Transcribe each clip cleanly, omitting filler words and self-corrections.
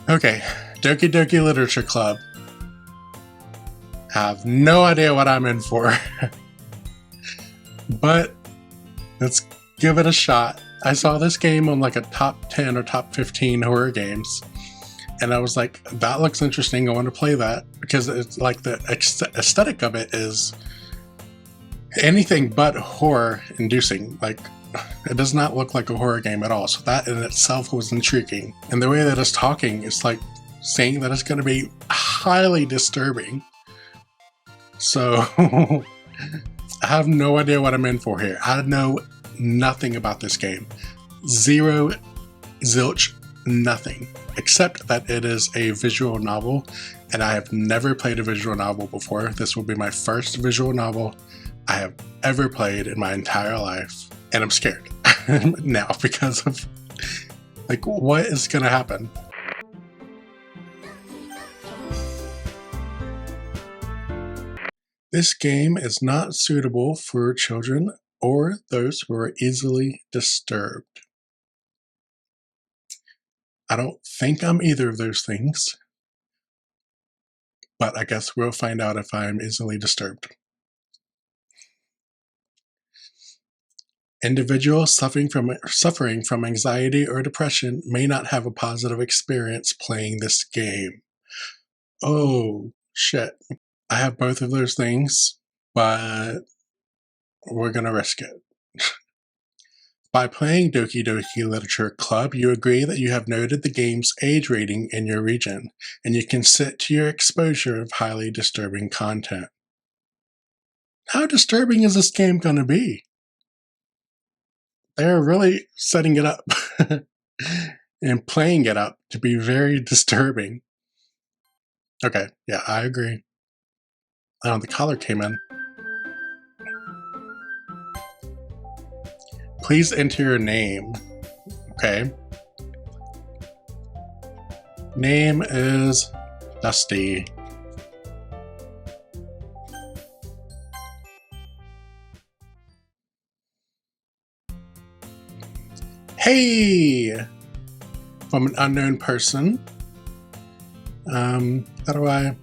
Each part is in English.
Okay, Doki Doki Literature Club. Have no idea what I'm in for, but let's give it a shot. I saw this game on like a top 10 or top 15 horror games, and I was like, that looks interesting. I want to play that because it's like the aesthetic of it is anything but horror inducing. Like, it does not look like a horror game at all. So that in itself was intriguing. And the way that it's talking, it's like saying that it's going to be highly disturbing. So I have no idea what I'm in for here. I know nothing about this game. Zero, zilch, nothing. Except that it is a visual novel, and I have never played a visual novel before. This will be my first visual novel I have ever played in my entire life. And I'm scared now because of, like, what is going to happen? This game is not suitable for children or those who are easily disturbed. I don't think I'm either of those things, but I guess we'll find out if I'm easily disturbed. Individuals suffering from anxiety or depression may not have a positive experience playing this game. Oh, shit. I have both of those things, but we're going to risk it. By playing Doki Doki Literature Club, you agree that you have noted the game's age rating in your region, and you consent to your exposure of highly disturbing content. How disturbing is this game going to be? They're really setting it up and playing it up to be very disturbing. Okay, yeah, I agree. The caller came in. Please enter your name. Okay. Name is Dusty. Hey! From an unknown person. How do I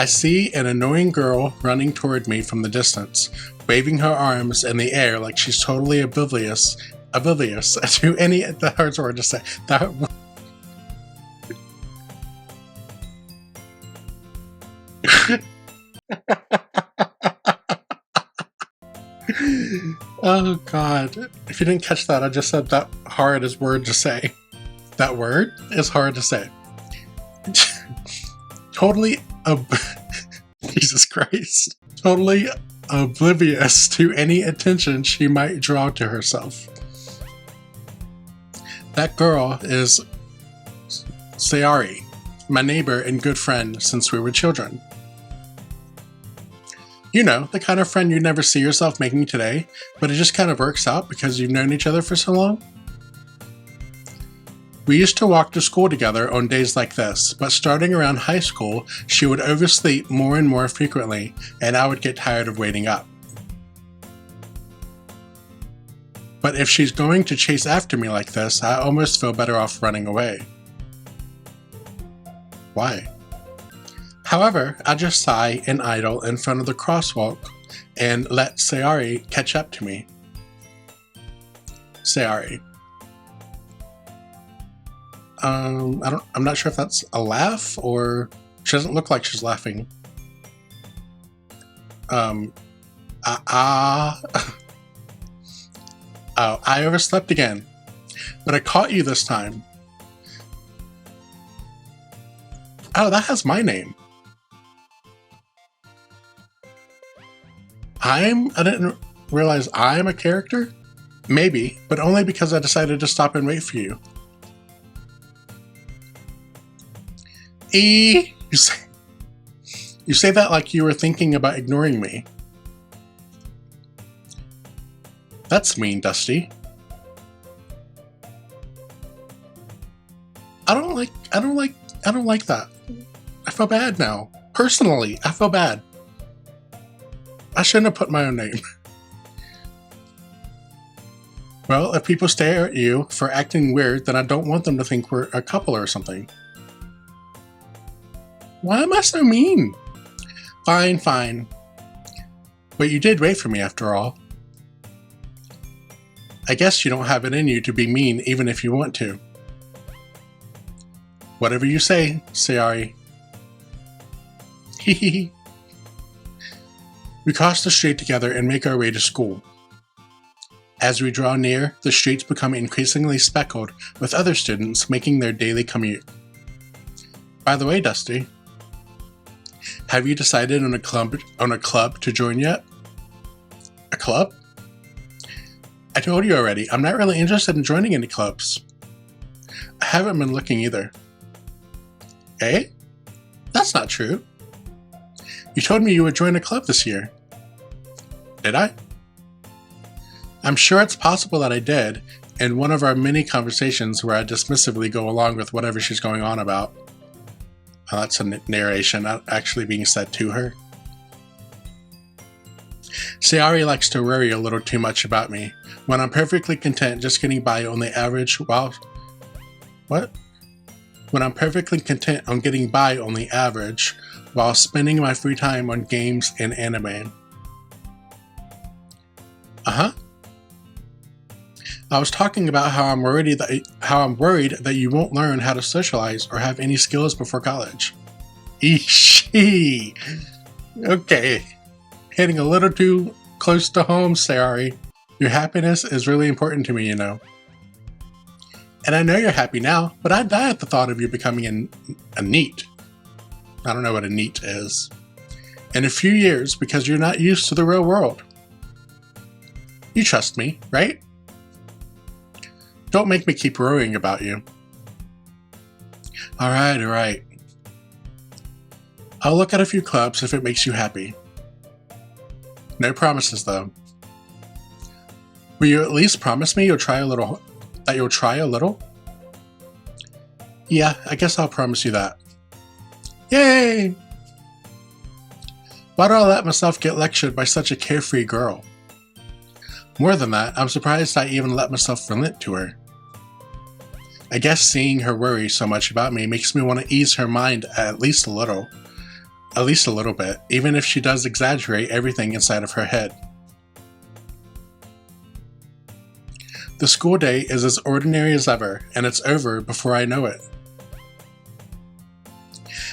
see an annoying girl running toward me from the distance, waving her arms in the air like she's totally oblivious to any. That hurts hard to say. That. Oh God! If you didn't catch that, I just said that hardest word to say. That word is hard to say. Totally. Jesus Christ. Totally oblivious to any attention she might draw to herself. That girl is Sayari, my neighbor and good friend since we were children. You know, the kind of friend you never see yourself making today, but it just kind of works out because you've known each other for so long. We used to walk to school together on days like this, but starting around high school, she would oversleep more and more frequently, and I would get tired of waiting up. But if she's going to chase after me like this, I almost feel better off running away. Why? However, I just sigh and idle in front of the crosswalk and let Sayari catch up to me. Sayari. I'm not sure if that's a laugh or she doesn't look like she's laughing. Oh, I overslept again, but I caught you this time. Oh, that has my name. I didn't realize I'm a character? Maybe, but only because I decided to stop and wait for you. You say that like you were thinking about ignoring me. That's mean, Dusty. I don't like that. I feel bad now. Personally, I feel bad. I shouldn't have put my own name. Well, if people stare at you for acting weird, then I don't want them to think we're a couple or something. Why am I so mean? Fine, fine. But you did wait for me after all. I guess you don't have it in you to be mean even if you want to. Whatever you say, Sayori. Hehehe. We cross the street together and make our way to school. As we draw near, the streets become increasingly speckled with other students making their daily commute. By the way, Dusty, have you decided on a club to join yet? A club? I told you already, I'm not really interested in joining any clubs. I haven't been looking either. Eh? That's not true. You told me you would join a club this year. Did I? I'm sure it's possible that I did, in one of our many conversations where I dismissively go along with whatever she's going on about. Well, that's a narration, not actually being said to her. Sayori likes to worry a little too much about me, when I'm perfectly content just getting by on the average When I'm perfectly content on getting by on the average while spending my free time on games and anime. Uh-huh. I was talking about how I'm worried that you won't learn how to socialize or have any skills before college. Eeshee. Okay. Hitting a little too close to home, Sayori. Your happiness is really important to me, you know. And I know you're happy now, but I'd die at the thought of you becoming a NEET. I don't know what a NEET is. In a few years, because you're not used to the real world. You trust me, right? Don't make me keep worrying about you. Alright. I'll look at a few clubs if it makes you happy. No promises, though. Will you at least promise me you'll try a little? Yeah, I guess I'll promise you that. Yay! Why do I let myself get lectured by such a carefree girl? More than that, I'm surprised I even let myself relent to her. I guess seeing her worry so much about me makes me want to ease her mind at least a little bit, even if she does exaggerate everything inside of her head. The school day is as ordinary as ever, and it's over before I know it.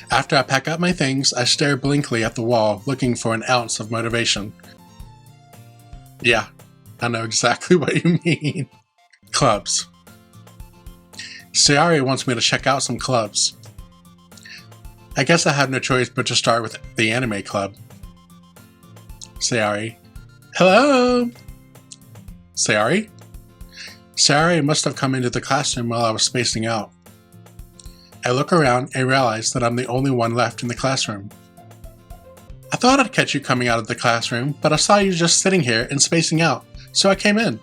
After I pack up my things, I stare blankly at the wall, looking for an ounce of motivation. Yeah, I know exactly what you mean. Clubs. Sayori wants me to check out some clubs. I guess I have no choice but to start with the anime club. Sayori. Hello? Sayori? Sayori must have come into the classroom while I was spacing out. I look around and realize that I'm the only one left in the classroom. I thought I'd catch you coming out of the classroom, but I saw you just sitting here and spacing out, so I came in.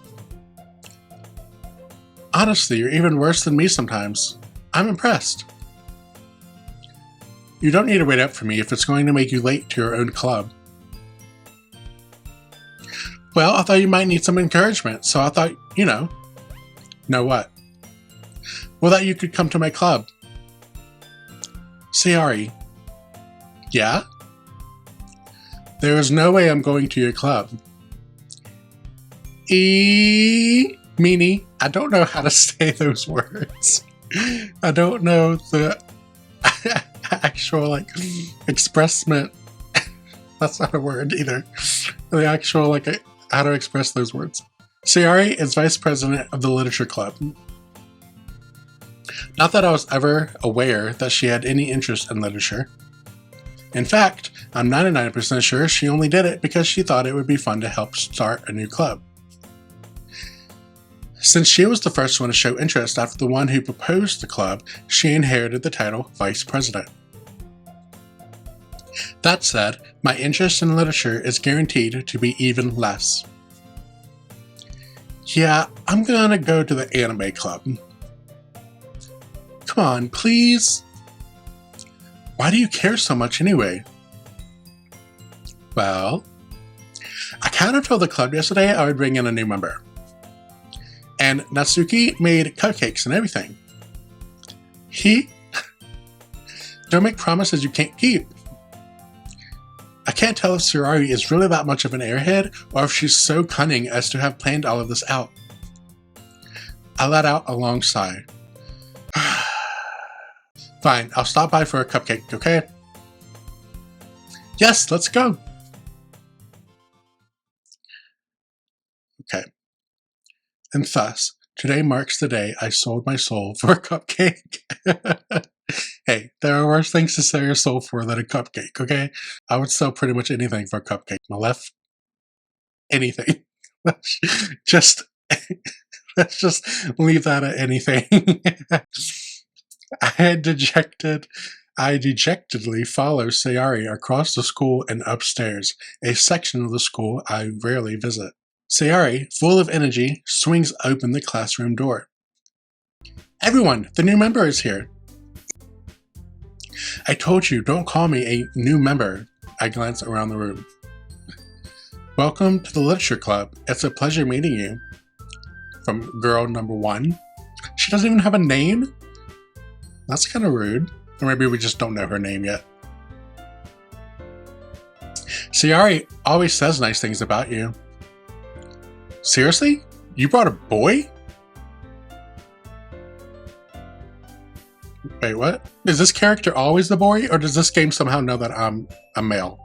Honestly, you're even worse than me sometimes. I'm impressed. You don't need to wait up for me if it's going to make you late to your own club. Well, I thought you might need some encouragement, so I thought, Know what? Well, that you could come to my club. Sayori. Yeah? There is no way I'm going to your club. Meanie, I don't know how to say those words. I don't know the actual, expressment. That's not a word either. The actual, how to express those words. Sayori is vice president of the literature club. Not that I was ever aware that she had any interest in literature. In fact, I'm 99% sure she only did it because she thought it would be fun to help start a new club. Since she was the first one to show interest after the one who proposed the club, she inherited the title Vice President. That said, my interest in literature is guaranteed to be even less. Yeah, I'm gonna go to the anime club. Come on, please. Why do you care so much anyway? Well, I kind of told the club yesterday I would bring in a new member. And Natsuki made cupcakes and everything. Don't make promises you can't keep. I can't tell if Sayori is really that much of an airhead or if she's so cunning as to have planned all of this out. I let out a long sigh. Fine, I'll stop by for a cupcake, okay? Yes, let's go! Okay. And thus, today marks the day I sold my soul for a cupcake. Hey, there are worse things to sell your soul for than a cupcake, okay? I would sell pretty much anything for a cupcake. My left, anything. Let's just leave that at anything. I dejectedly follow Sayori across the school and upstairs, a section of the school I rarely visit. Sayori, full of energy, swings open the classroom door. Everyone, the new member is here. I told you, don't call me a new member. I glance around the room. Welcome to the Literature Club. It's a pleasure meeting you. From girl number 1. She doesn't even have a name? That's kind of rude. Or maybe we just don't know her name yet. Sayori always says nice things about you. Seriously? You brought a boy? Wait, what? Is this character always the boy, or does this game somehow know that I'm a male?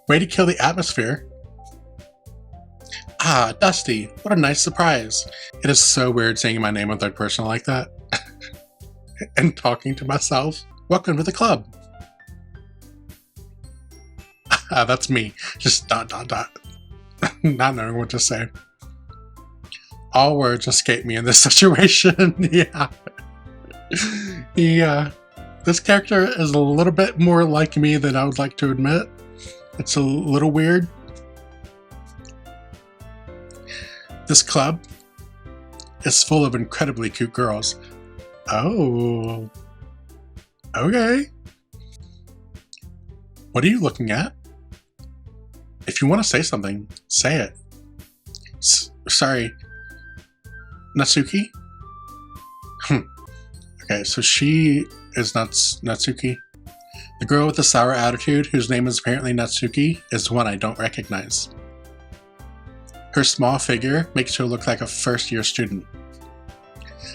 Way to kill the atmosphere. Ah, Dusty, what a nice surprise. It is so weird saying my name in third person like that. And talking to myself. Welcome to the club. That's me. Just ... Not knowing what to say. All words escape me in this situation. Yeah. This character is a little bit more like me than I would like to admit. It's a little weird. This club is full of incredibly cute girls. Oh. Okay. What are you looking at? If you want to say something, say it. Sorry. Natsuki? Okay, so she is Natsuki. The girl with the sour attitude, whose name is apparently Natsuki, is one I don't recognize. Her small figure makes her look like a first-year student.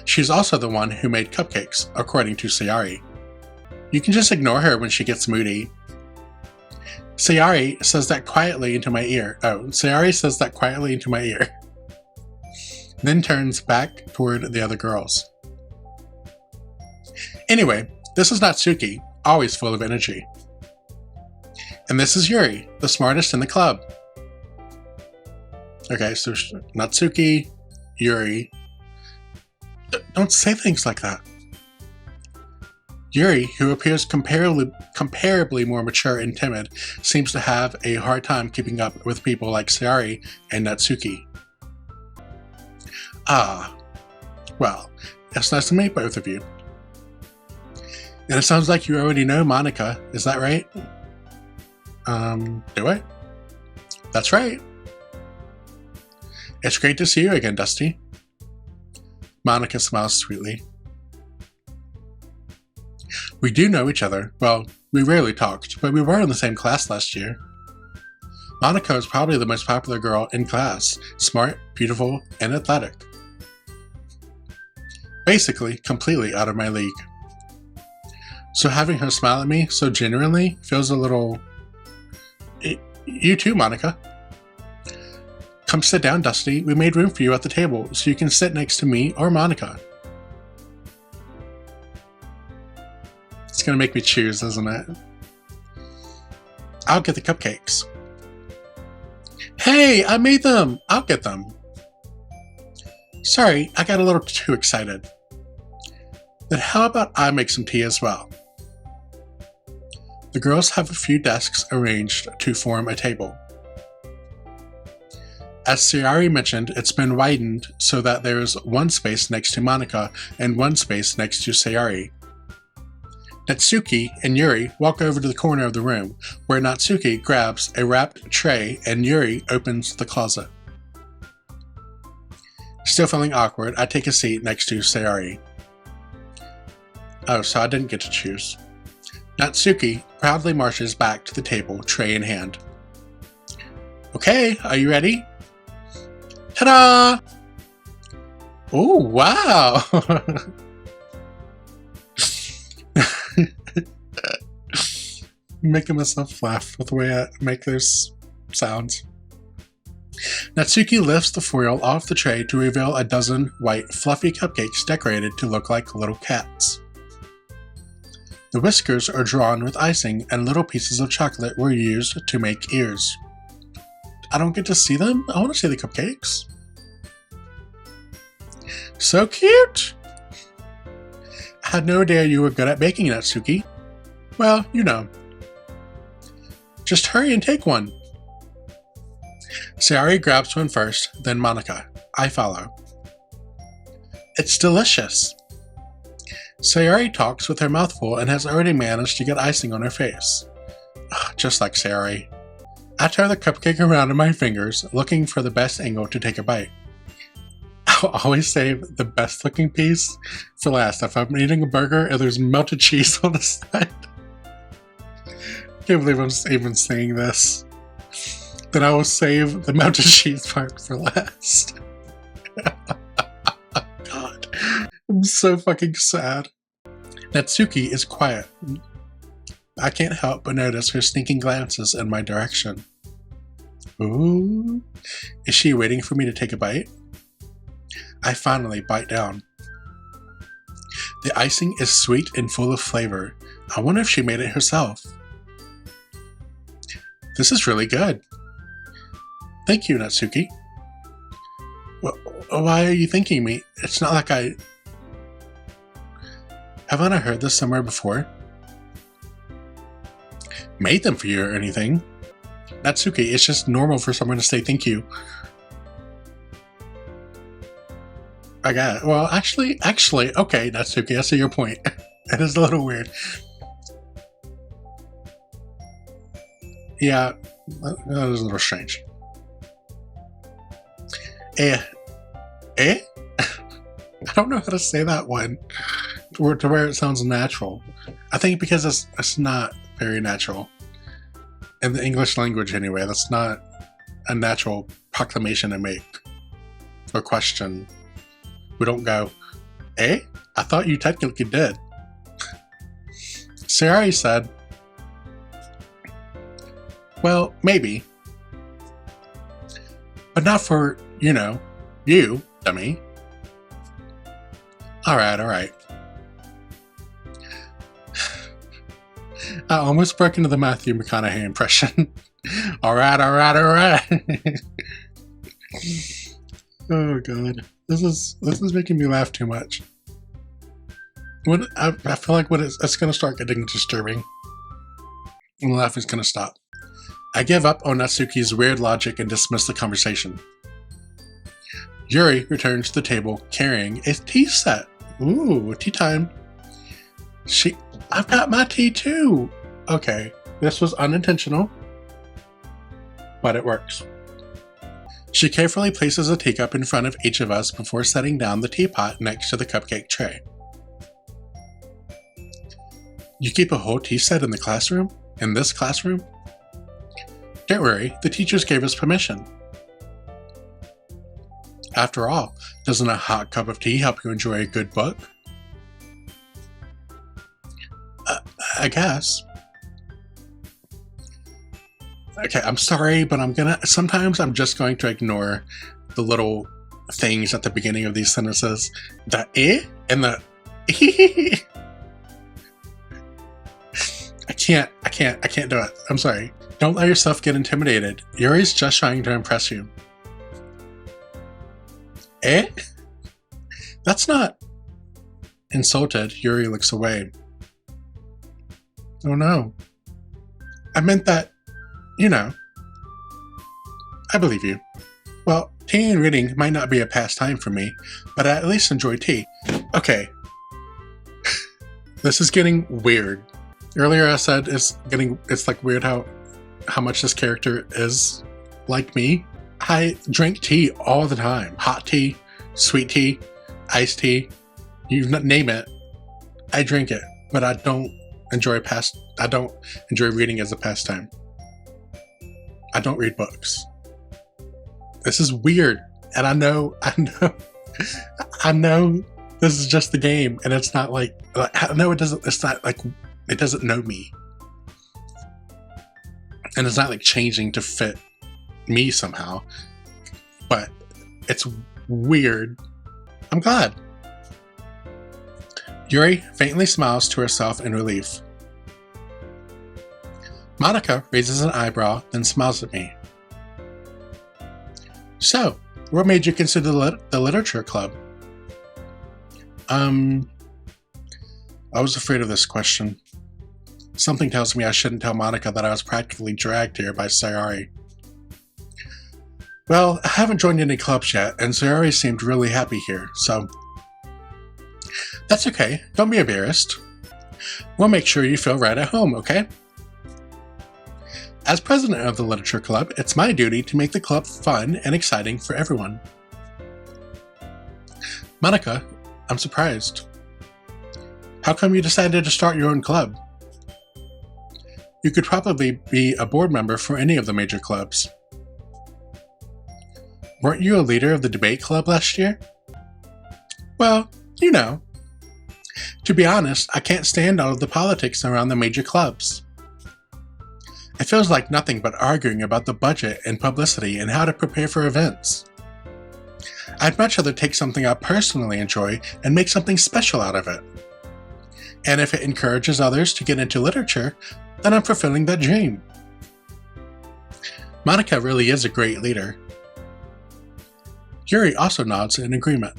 She's also the one who made cupcakes, according to Sayori. You can just ignore her when she gets moody. Sayori says that quietly into my ear. Then turns back toward the other girls. Anyway, this is Natsuki, always full of energy. And this is Yuri, the smartest in the club. Okay, so Natsuki, Yuri. Don't say things like that. Yuri, who appears comparably more mature and timid, seems to have a hard time keeping up with people like Sayori and Natsuki. Ah, well, it's nice to meet both of you. And it sounds like you already know Monika, is that right? Do I? That's right. It's great to see you again, Dusty. Monika smiles sweetly. We do know each other. Well, we rarely talked, but we were in the same class last year. Monika is probably the most popular girl in class. Smart, beautiful, and athletic. Basically, completely out of my league. So having her smile at me so genuinely feels a little... You too, Monika. Come sit down, Dusty. We made room for you at the table, so you can sit next to me or Monika. It's gonna make me choose, isn't it? I'll get the cupcakes. Hey, I made them! I'll get them. Sorry, I got a little too excited. Then how about I make some tea as well? The girls have a few desks arranged to form a table. As Sayori mentioned, it's been widened so that there is one space next to Monika and one space next to Sayori. Natsuki and Yuri walk over to the corner of the room, where Natsuki grabs a wrapped tray and Yuri opens the closet. Still feeling awkward, I take a seat next to Sayori. Oh, so I didn't get to choose. Natsuki proudly marches back to the table, tray in hand. Okay, are you ready? Ta-da! Oh, wow! Making myself laugh with the way I make those sounds. Natsuki lifts the foil off the tray to reveal a dozen white, fluffy cupcakes decorated to look like little cats. The whiskers are drawn with icing, and little pieces of chocolate were used to make ears. I don't get to see them? I want to see the cupcakes. So cute! I had no idea you were good at baking, Natsuki. Well, you know. Just hurry and take one. Sayori grabs one first, then Monica. I follow. It's delicious. Sayori talks with her mouth full and has already managed to get icing on her face. Just like Sayori. I tear the cupcake around in my fingers, looking for the best angle to take a bite. I'll always save the best looking piece for last if I'm eating a burger and there's melted cheese on the side. Can't believe I'm even saying this. Then I will save the melted cheese part for last. God, I'm so fucking sad. Natsuki is quiet. I can't help but notice her sneaking glances in my direction. Ooh, is she waiting for me to take a bite? I finally bite down. The icing is sweet and full of flavor. I wonder if she made it herself. This is really good. Thank you, Natsuki. Why are you thanking me? It's not like I... Haven't I heard this somewhere before? Made them for you or anything. Natsuki, it's just normal for someone to say thank you. I got it. Well, actually, okay, Natsuki, I see your point. It is a little weird. Yeah, that is a little strange. I don't know how to say that one to where it sounds natural. I think because it's not very natural. In the English language anyway, that's not a natural proclamation to make. Or question. We don't go, I thought you technically did. Sayori said, well, maybe. But not for, you, dummy. Alright. I almost broke into the Matthew McConaughey impression. Alright. Oh god. This is making me laugh too much. I feel like it's gonna start getting disturbing. And the laugh is gonna stop. I give up on Natsuki's weird logic and dismiss the conversation. Yuri returns to the table carrying a tea set. Ooh, tea time. I've got my tea too. Okay, this was unintentional, but it works. She carefully places a teacup in front of each of us before setting down the teapot next to the cupcake tray. You keep a whole tea set in the classroom? In this classroom? Don't worry, the teachers gave us permission. After all, doesn't a hot cup of tea help you enjoy a good book? I guess. Okay, I'm sorry, but sometimes I'm just going to ignore the little things at the beginning of these sentences. The and the I can't do it. I'm sorry. Don't let yourself get intimidated. Yuri's just trying to impress you. That's not... Insulted, Yuri looks away. Oh no. I meant that, I believe you. Well, tea and reading might not be a pastime for me, but I at least enjoy tea. Okay. This is getting weird. Earlier I said it's like weird how much this character is like me. I drink tea all the time. Hot tea, sweet tea, iced tea, you name it. I drink it, but I don't enjoy reading as a pastime. I don't read books. This is weird. And I know this is just the game, and it's not like I know it doesn't know me. And it's not like changing to fit me somehow. But it's weird. I'm glad. Yuri faintly smiles to herself in relief. Monica raises an eyebrow, then smiles at me. So, what made you consider the literature club? I was afraid of this question. Something tells me I shouldn't tell Monica that I was practically dragged here by Sayori. Well, I haven't joined any clubs yet, and Sayori seemed really happy here, so... That's okay, don't be embarrassed. We'll make sure you feel right at home, okay? As president of the Literature Club, it's my duty to make the club fun and exciting for everyone. Monica, I'm surprised. How come you decided to start your own club? You could probably be a board member for any of the major clubs. Weren't you a leader of the debate club last year? Well, you know. To be honest, I can't stand all of the politics around the major clubs. It feels like nothing but arguing about the budget and publicity and how to prepare for events. I'd much rather take something I personally enjoy and make something special out of it. And if it encourages others to get into literature, then I'm fulfilling that dream. Monica really is a great leader. Yuri also nods in agreement.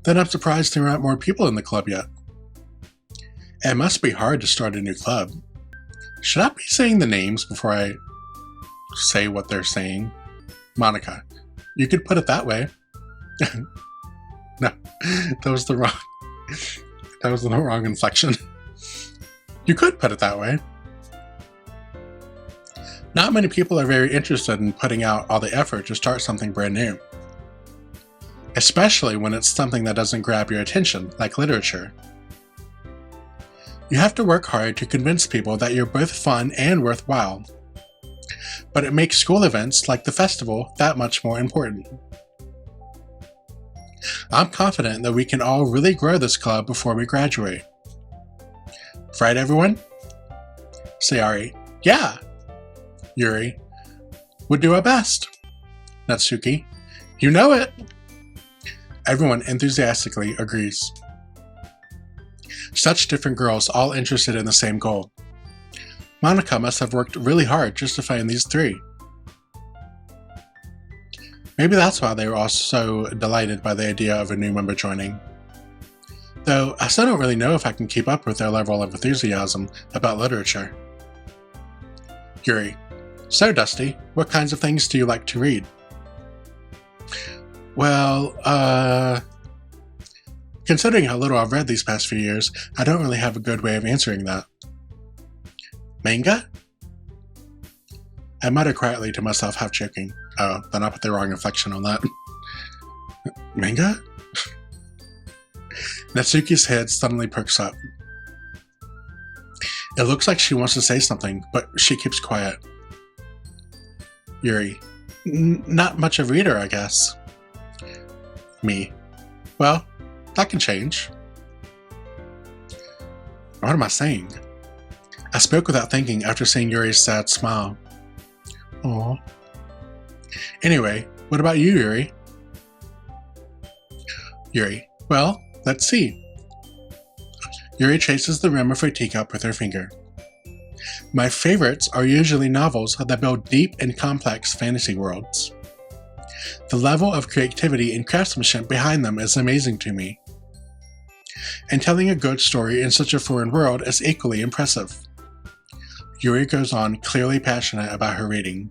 Then I'm surprised there aren't more people in the club yet. It must be hard to start a new club. Should I be saying the names before I say what they're saying? Monica, you could put it that way. No, that was the wrong inflection. You could put it that way. Not many people are very interested in putting out all the effort to start something brand new. Especially when it's something that doesn't grab your attention, like literature. You have to work hard to convince people that you're both fun and worthwhile. But it makes school events like the festival that much more important. I'm confident that we can all really grow this club before we graduate. Right, everyone? Sayori, yeah. Yuri, we'll do our best. Natsuki, you know it. Everyone enthusiastically agrees. Such different girls, all interested in the same goal. Monica must have worked really hard just to find these three. Maybe that's why they were all so delighted by the idea of a new member joining. Though, I still don't really know if I can keep up with their level of enthusiasm about literature. Yuri, so Dusty, what kinds of things do you like to read? Well, considering how little I've read these past few years, I don't really have a good way of answering that. Manga? I muttered quietly to myself, half joking. Oh, then I put the wrong inflection on that. Manga? Natsuki's head suddenly perks up. It looks like she wants to say something, but she keeps quiet. Yuri, not much of a reader, I guess. Me, well, that can change. What am I saying? I spoke without thinking after seeing Yuri's sad smile. Aww. Anyway, what about you, Yuri? Yuri, well, let's see. Yuri chases the rim of her teacup with her finger. My favorites are usually novels that build deep and complex fantasy worlds. The level of creativity and craftsmanship behind them is amazing to me. And telling a good story in such a foreign world is equally impressive. Yuri goes on, clearly passionate about her reading.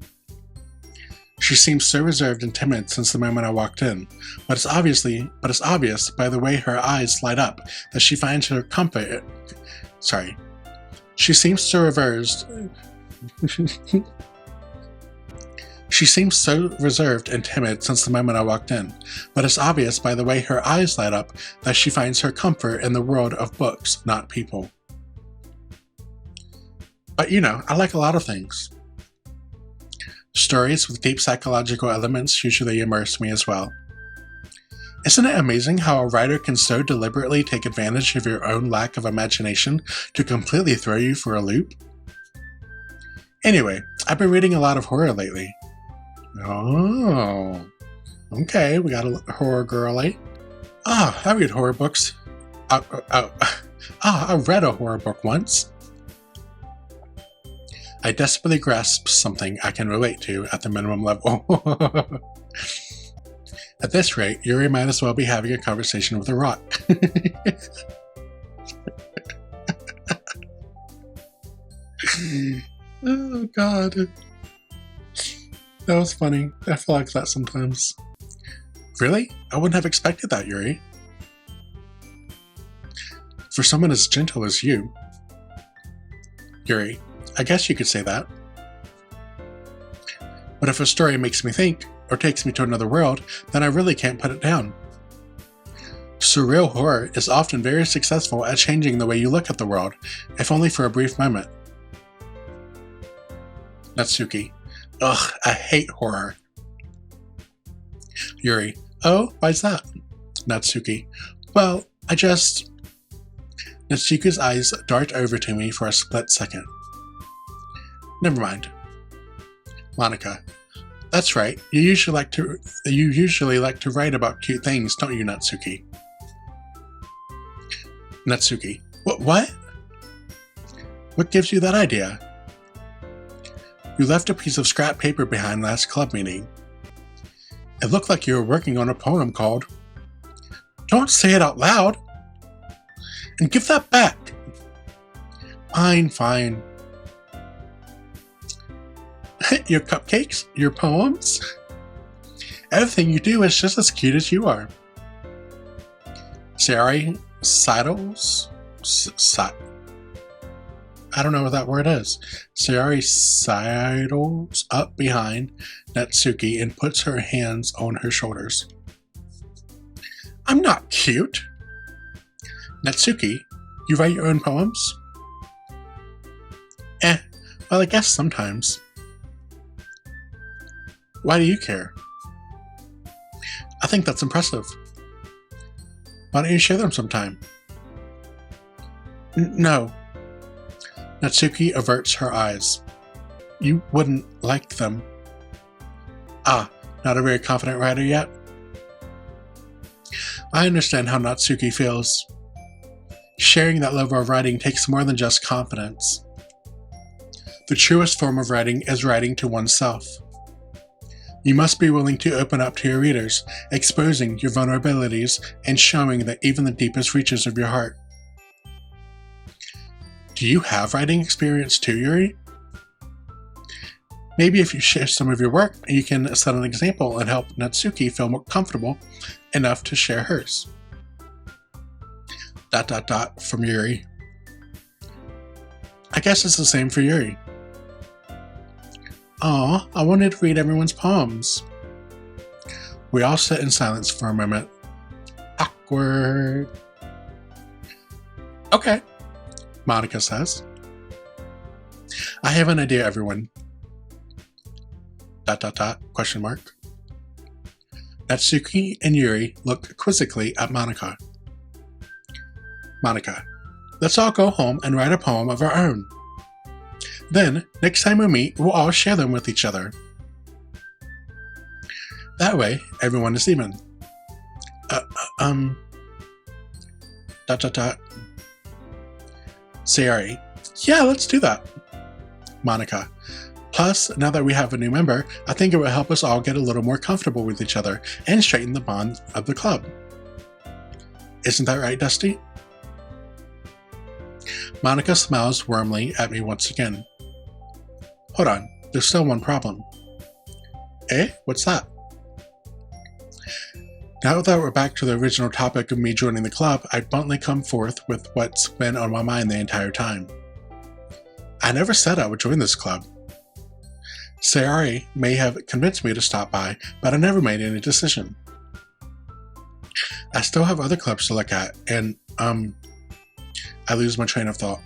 She seems so reserved and timid since the moment I walked in, but it's obvious by the way her eyes light up that she finds her comfort. Sorry. She seems so reserved. She seems so reserved and timid since the moment I walked in, but it's obvious by the way her eyes light up that she finds her comfort in the world of books, not people. But I like a lot of things. Stories with deep psychological elements usually immerse me as well. Isn't it amazing how a writer can so deliberately take advantage of your own lack of imagination to completely throw you for a loop? Anyway, I've been reading a lot of horror lately. Oh, okay, we got a horror girly. I read horror books. I read a horror book once. I desperately grasp something I can relate to at the minimum level. At this rate, Yuri might as well be having a conversation with a rock. Oh god. That was funny. I feel like that sometimes. Really? I wouldn't have expected that, Yuri. For someone as gentle as you. Yuri, I guess you could say that. But if a story makes me think, or takes me to another world, then I really can't put it down. Surreal horror is often very successful at changing the way you look at the world, if only for a brief moment. Natsuki. Ugh, I hate horror. Yuri. Oh, why's that? Natsuki. Well, Natsuki's eyes dart over to me for a split second. Never mind. Monica. That's right. You usually like to write about cute things, don't you, Natsuki? Natsuki. What? What gives you that idea? You left a piece of scrap paper behind last club meeting. It looked like you were working on a poem called Don't Say It Out Loud! And give that back! Fine. Your cupcakes? Your poems? Everything you do is just as cute as you are. Sayari sidles? I don't know what that word is. Sayari sidles up behind Natsuki and puts her hands on her shoulders. I'm not cute. Natsuki, you write your own poems? Well, I guess sometimes. Why do you care? I think that's impressive. Why don't you share them sometime? No. Natsuki averts her eyes. You wouldn't like them. Not a very confident writer yet? I understand how Natsuki feels. Sharing that level of writing takes more than just confidence. The truest form of writing is writing to oneself. You must be willing to open up to your readers, exposing your vulnerabilities and showing that even the deepest reaches of your heart. Do you have writing experience too, Yuri? Maybe if you share some of your work, you can set an example and help Natsuki feel more comfortable enough to share hers. ... from Yuri. I guess it's the same for Yuri. Aw, I wanted to read everyone's poems. We all sit in silence for a moment. Awkward. Okay, Monica says. I have an idea, everyone. ... question mark. Natsuki and Yuri look quizzically at Monica. Monica, let's all go home and write a poem of our own. Then, next time we meet, we'll all share them with each other. That way, everyone is even. ... Sayari, yeah, let's do that. Monica, plus, now that we have a new member, I think it will help us all get a little more comfortable with each other and straighten the bond of the club. Isn't that right, Dusty? Monica smiles warmly at me once again. Hold on, there's still one problem. Eh? What's that? Now that we're back to the original topic of me joining the club, I bluntly come forth with what's been on my mind the entire time. I never said I would join this club. Sayari may have convinced me to stop by, but I never made any decision. I still have other clubs to look at, and, I lose my train of thought.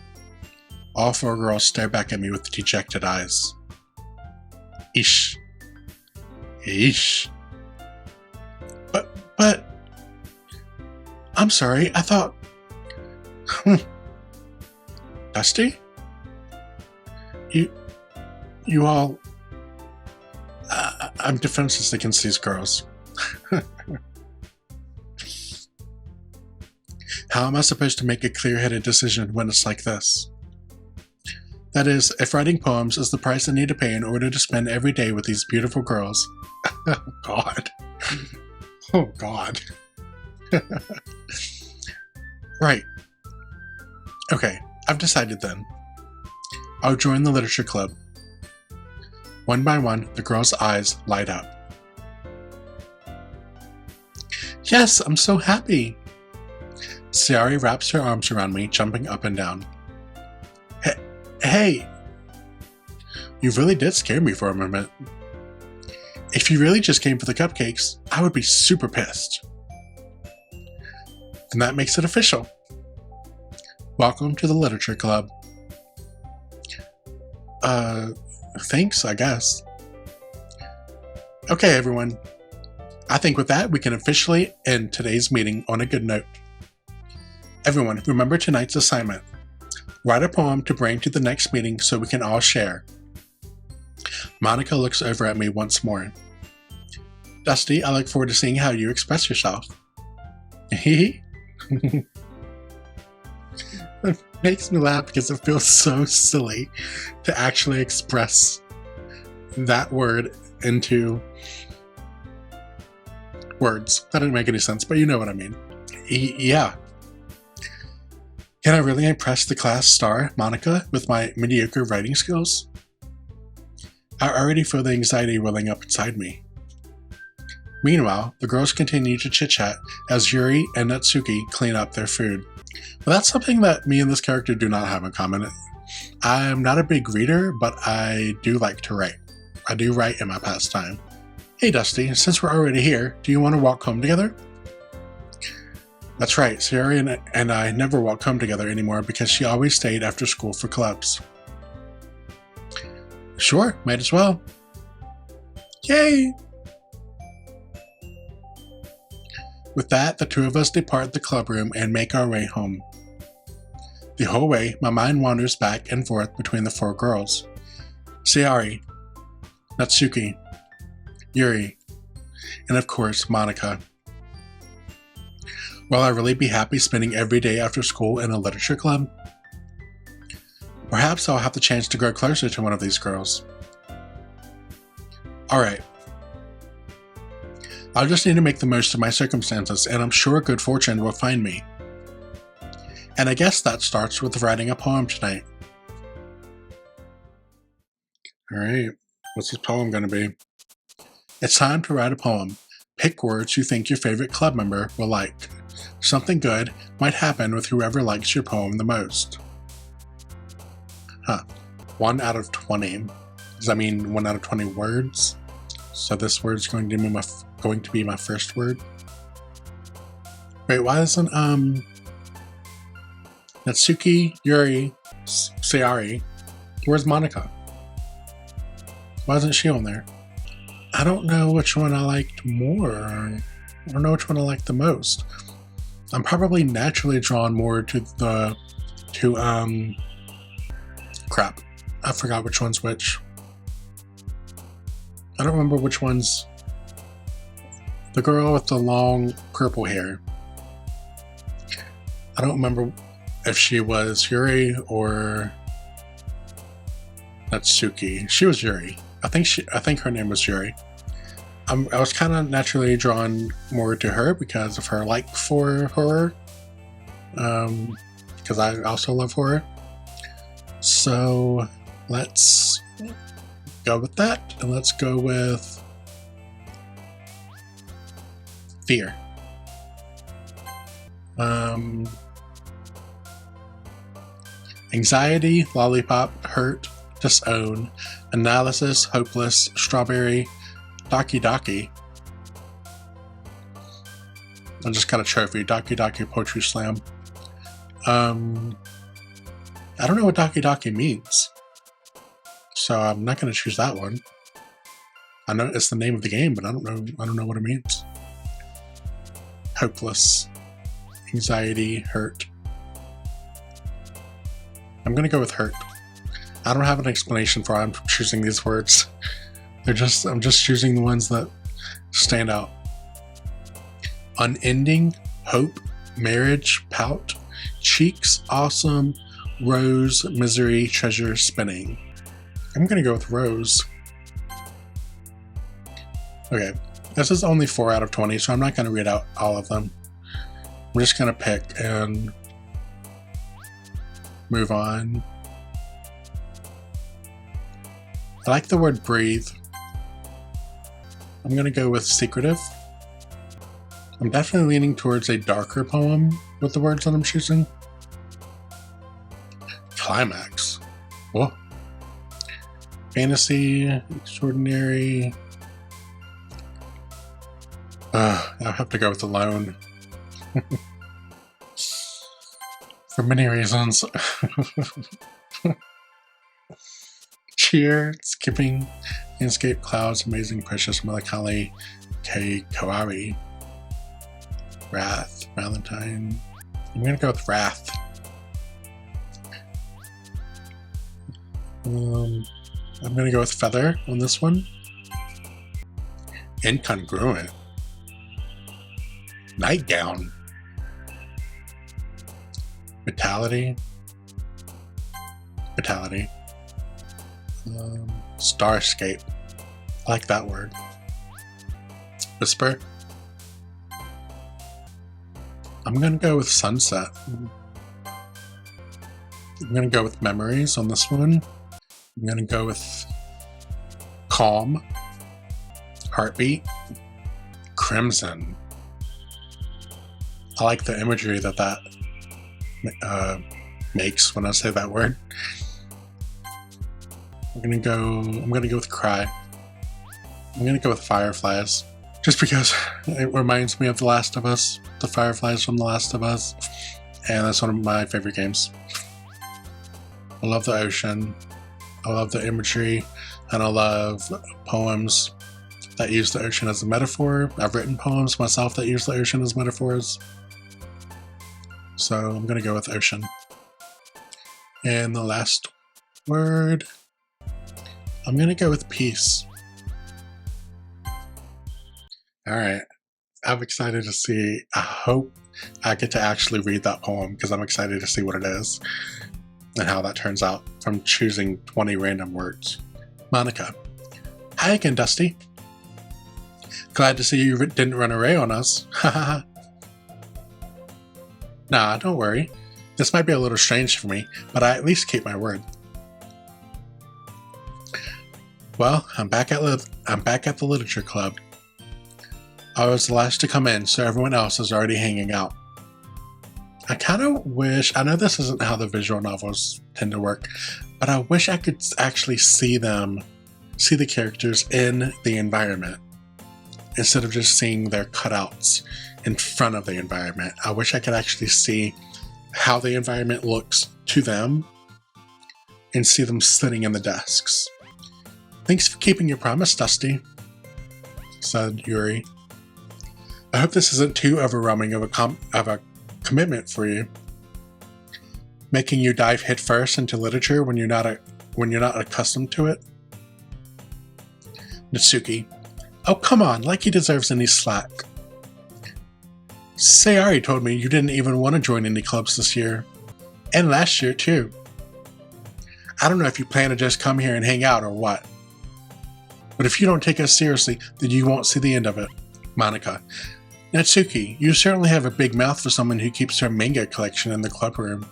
All four girls stare back at me with dejected eyes. Eesh. Eesh. But, I'm sorry, I thought, Dusty? You all, I'm defenseless against these girls. How am I supposed to make a clear-headed decision when it's like this? That is, if writing poems is the price I need to pay in order to spend every day with these beautiful girls. Oh, God. Oh, God. Right. Okay, I've decided then. I'll join the literature club. One by one, the girls' eyes light up. Yes, I'm so happy. Sayari wraps her arms around me, jumping up and down. Hey! You really did scare me for a moment. If you really just came for the cupcakes, I would be super pissed. And that makes it official. Welcome to the Literature Club. Thanks, I guess. Okay, everyone. I think with that, we can officially end today's meeting on a good note. Everyone, remember tonight's assignment. Write a poem to bring to the next meeting so we can all share. Monica looks over at me once more. Dusty, I look forward to seeing how you express yourself. It makes me laugh because it feels so silly to actually express that word into words. That didn't make any sense, but you know what I mean. Yeah. Can I really impress the class star, Monica, with my mediocre writing skills? I already feel the anxiety welling up inside me. Meanwhile, the girls continue to chit-chat as Yuri and Natsuki clean up their food. But that's something that me and this character do not have in common. I'm not a big reader, but I do like to write. I do write in my pastime. Hey Dusty, since we're already here, do you want to walk home together? That's right, Sayari and I never walk home together anymore because she always stayed after school for clubs. Sure, might as well. Yay! With that, the two of us depart the club room and make our way home. The whole way, my mind wanders back and forth between the four girls. Sayari, Natsuki, Yuri, and of course, Monica. Will I really be happy spending every day after school in a literature club? Perhaps I'll have the chance to grow closer to one of these girls. Alright. I'll just need to make the most of my circumstances, and I'm sure good fortune will find me. And I guess that starts with writing a poem tonight. Alright, what's this poem going to be? It's time to write a poem. Pick words you think your favorite club member will like. Something good might happen with whoever likes your poem the most. 1 out of 20. Does that mean 1 out of 20 words? So this word's going to be my first word. Wait, why isn't Natsuki, Yuri, Sayari? Where's Monica? Why isn't she on there? I don't know which one I liked more. I don't know which one I liked the most. I'm probably naturally drawn more to crap. I forgot which one's which. I don't remember which one's the girl with the long purple hair. I don't remember if she was Yuri or Natsuki. She was Yuri. I think her name was Yuri. I was kind of naturally drawn more to her because of her like for horror. Because I also love horror. So let's go with that, and let's go with Fear. Anxiety, lollipop, hurt, disown, analysis, hopeless, strawberry, Doki Doki. I just got a trophy, Doki Doki Poetry Slam. I don't know what Doki Doki means, so I'm not going to choose that one. I know it's the name of the game, but I don't know what it means. Hopeless, anxiety, hurt. I'm going to go with hurt. I don't have an explanation for why I'm choosing these words. I'm just choosing the ones that stand out. Unending, hope, marriage, pout, cheeks, awesome, rose, misery, treasure, spinning. I'm going to go with rose. Okay, this is only 4 out of 20, so I'm not going to read out all of them. I'm just going to pick and move on. I like the word breathe. I'm going to go with secretive. I'm definitely leaning towards a darker poem with the words that I'm choosing. Climax. Whoa. Fantasy, extraordinary. I'll have to go with alone. For many reasons. Cheer, skipping, landscape, clouds, amazing, precious, melancholy, Kaori. Wrath, Valentine. I'm gonna go with wrath. I'm gonna go with feather on this one. Incongruent. Nightgown. Vitality. Starscape. I like that word. Whisper. I'm gonna go with sunset. I'm gonna go with memories on this one. I'm gonna go with calm. Heartbeat. Crimson. I like the imagery that makes when I say that word. I'm gonna go with cry. I'm gonna go with fireflies. Just because it reminds me of The Last of Us, the fireflies from The Last of Us, and that's one of my favorite games. I love the ocean, I love the imagery, and I love poems that use the ocean as a metaphor. I've written poems myself that use the ocean as metaphors. So I'm going to go with ocean. And the last word, I'm going to go with peace. Alright, I'm excited to see. I hope I get to actually read that poem because I'm excited to see what it is and how that turns out from choosing 20 random words. Monica. Hi again, Dusty. Glad to see you didn't run away on us. Haha. Nah, don't worry. This might be a little strange for me, but I at least keep my word. Well, I'm back at the literature club. I was the last to come in, so everyone else is already hanging out. I kind of wish, I know this isn't how the visual novels tend to work, but I wish I could actually see the characters in the environment instead of just seeing their cutouts in front of the environment. I wish I could actually see how the environment looks to them and see them sitting in the desks. Thanks for keeping your promise, Dusty, said Yuri. I hope this isn't too overwhelming of a commitment for you, making you dive headfirst into literature when you're not accustomed to it. Natsuki. Oh, come on, like he deserves any slack. Sayari told me you didn't even want to join any clubs this year. And last year, too. I don't know if you plan to just come here and hang out or what. But if you don't take us seriously, then you won't see the end of it. Monica. Natsuki, you certainly have a big mouth for someone who keeps her manga collection in the club room.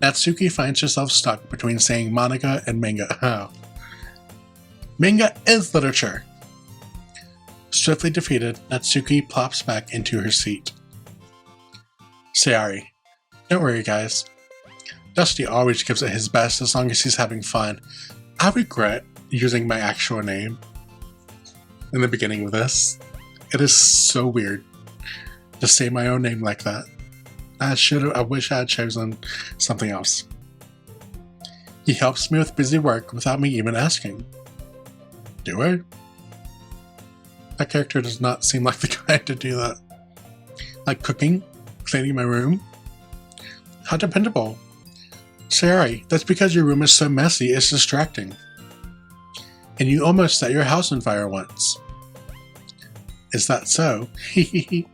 Natsuki finds herself stuck between saying manga and manga. Oh. Manga is literature! Swiftly defeated, Natsuki plops back into her seat. Sayori. Don't worry, guys. Dusty always gives it his best as long as he's having fun. I regret using my actual name in the beginning of this. It is so weird to say my own name like that. I wish I had chosen something else. He helps me with busy work without me even asking. Do I? That character does not seem like the guy to do that. Like cooking, cleaning my room. How dependable. Sayori, that's because your room is so messy it's distracting. And you almost set your house on fire once. Is that so? Hehehe.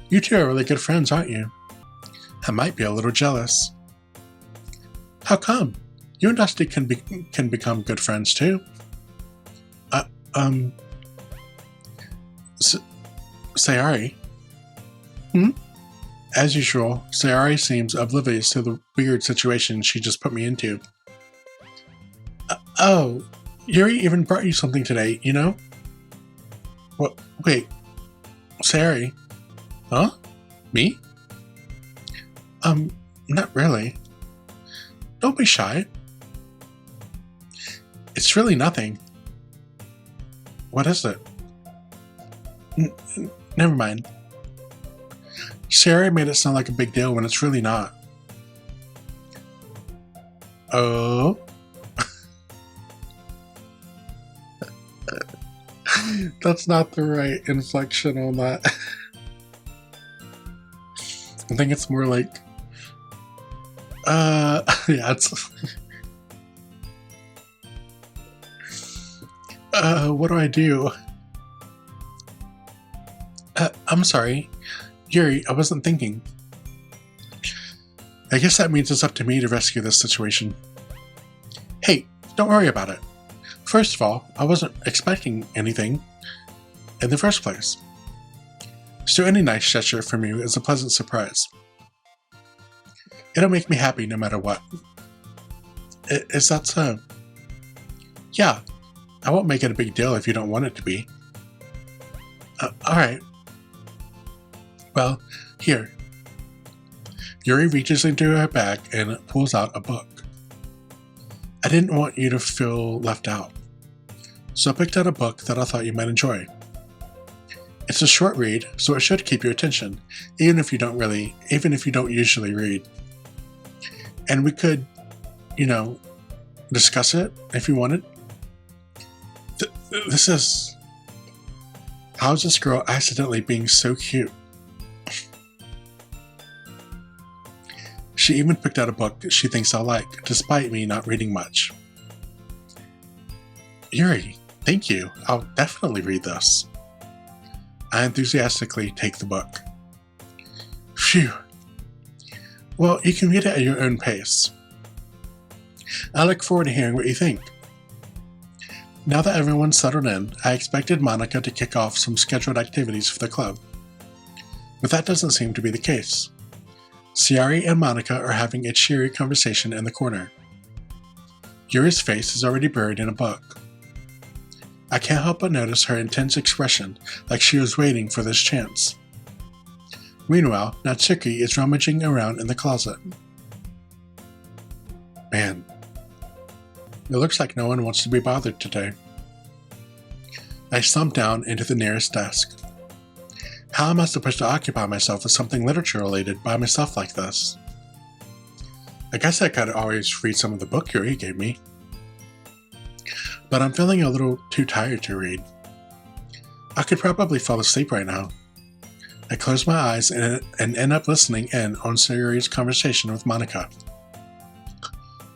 You two are really good friends, aren't you? I might be a little jealous. How come? You and Dusty can become good friends too. Sayori? As usual, Sayori seems oblivious to the weird situation she just put me into. Oh, Yuri even brought you something today, you know? What? Wait. Sayori? Huh? Me? Not really. Don't be shy. It's really nothing. What is it? Never mind. Sayori made it sound like a big deal when it's really not. Oh? That's not the right inflection on that. I think it's more like, yeah, it's, what do I do? I'm sorry. Yuri, I wasn't thinking. I guess that means it's up to me to rescue this situation. Hey, don't worry about it. First of all, I wasn't expecting anything in the first place. So any nice gesture from you is a pleasant surprise. It'll make me happy no matter what. Is that so? Yeah, I won't make it a big deal if you don't want it to be. Alright. Well, here. Yuri reaches into her bag and pulls out a book. I didn't want you to feel left out, so I picked out a book that I thought you might enjoy. It's a short read, so it should keep your attention, even if you don't usually read. And we could, discuss it if you wanted. This is... How's this girl accidentally being so cute? She even picked out a book she thinks I'll like, despite me not reading much. Yuri, thank you. I'll definitely read this. I enthusiastically take the book. Phew. Well, you can read it at your own pace. I look forward to hearing what you think. Now that everyone's settled in, I expected Monica to kick off some scheduled activities for the club. But that doesn't seem to be the case. Sayori and Monica are having a cheery conversation in the corner. Yuri's face is already buried in a book. I can't help but notice her intense expression, like she was waiting for this chance. Meanwhile, Natsuki is rummaging around in the closet. Man, it looks like no one wants to be bothered today. I slump down into the nearest desk. How am I supposed to occupy myself with something literature-related by myself like this? I guess I could always read some of the book Yuri gave me. But I'm feeling a little too tired to read. I could probably fall asleep right now. I close my eyes and end up listening in on Sayori's conversation with Monica.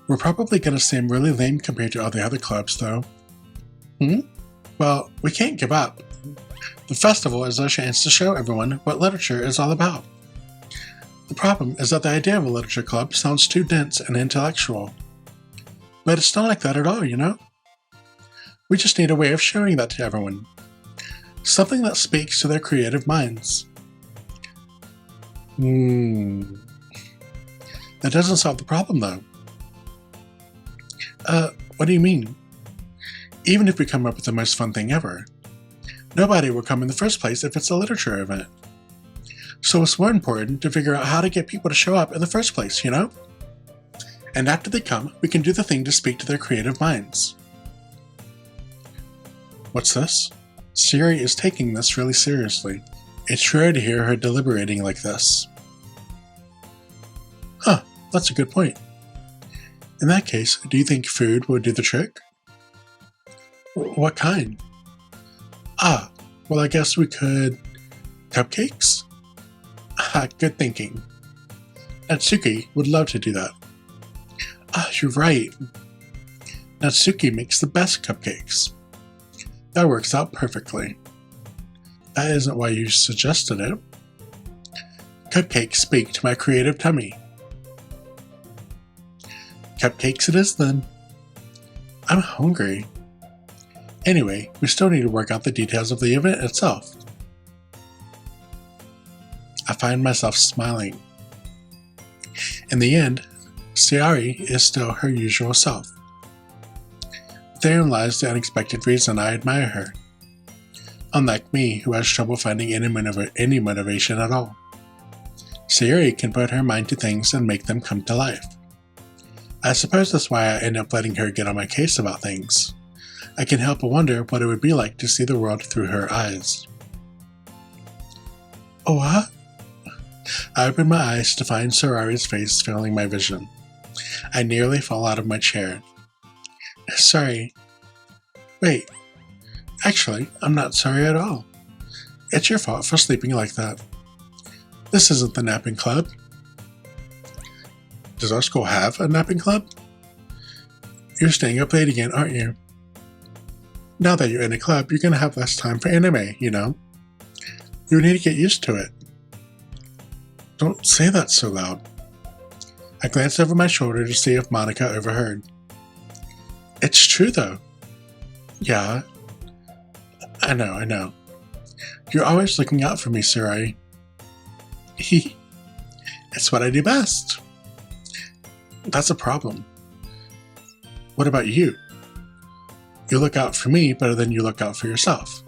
We're probably going to seem really lame compared to all the other clubs, though. Well, we can't give up. The festival is our chance to show everyone what literature is all about. The problem is that the idea of a literature club sounds too dense and intellectual. But it's not like that at all, you know? We just need a way of showing that to everyone. Something that speaks to their creative minds. That doesn't solve the problem, though. What do you mean? Even if we come up with the most fun thing ever, nobody will come in the first place if it's a literature event. So it's more important to figure out how to get people to show up in the first place, you know? And after they come, we can do the thing to speak to their creative minds. What's this? Siri is taking this really seriously. It's rare to hear her deliberating like this. Huh, that's a good point. In that case, do you think food would do the trick? What kind? Well, I guess we could... Cupcakes? Good thinking. Natsuki would love to do that. You're right. Natsuki makes the best cupcakes. That works out perfectly. That isn't why you suggested it. Cupcakes speak to my creative tummy. Cupcakes it is then. I'm hungry. Anyway, we still need to work out the details of the event itself. I find myself smiling. In the end, Sayori is still her usual self. Therein lies the unexpected reason I admire her. Unlike me, who has trouble finding any motivation at all. Sayori can put her mind to things and make them come to life. I suppose that's why I end up letting her get on my case about things. I can help but wonder what it would be like to see the world through her eyes. Oh, what? I open my eyes to find Sayori's face filling my vision. I nearly fall out of my chair. Sorry. Wait. Actually, I'm not sorry at all. It's your fault for sleeping like that. This isn't the napping club. Does our school have a napping club? You're staying up late again, aren't you? Now that you're in a club, you're going to have less time for anime, you know? You need to get used to it. Don't say that so loud. I glanced over my shoulder to see if Monica overheard. It's true, though. Yeah. I know. You're always looking out for me, Sayori. It's what I do best. That's a problem. What about you? You look out for me better than you look out for yourself.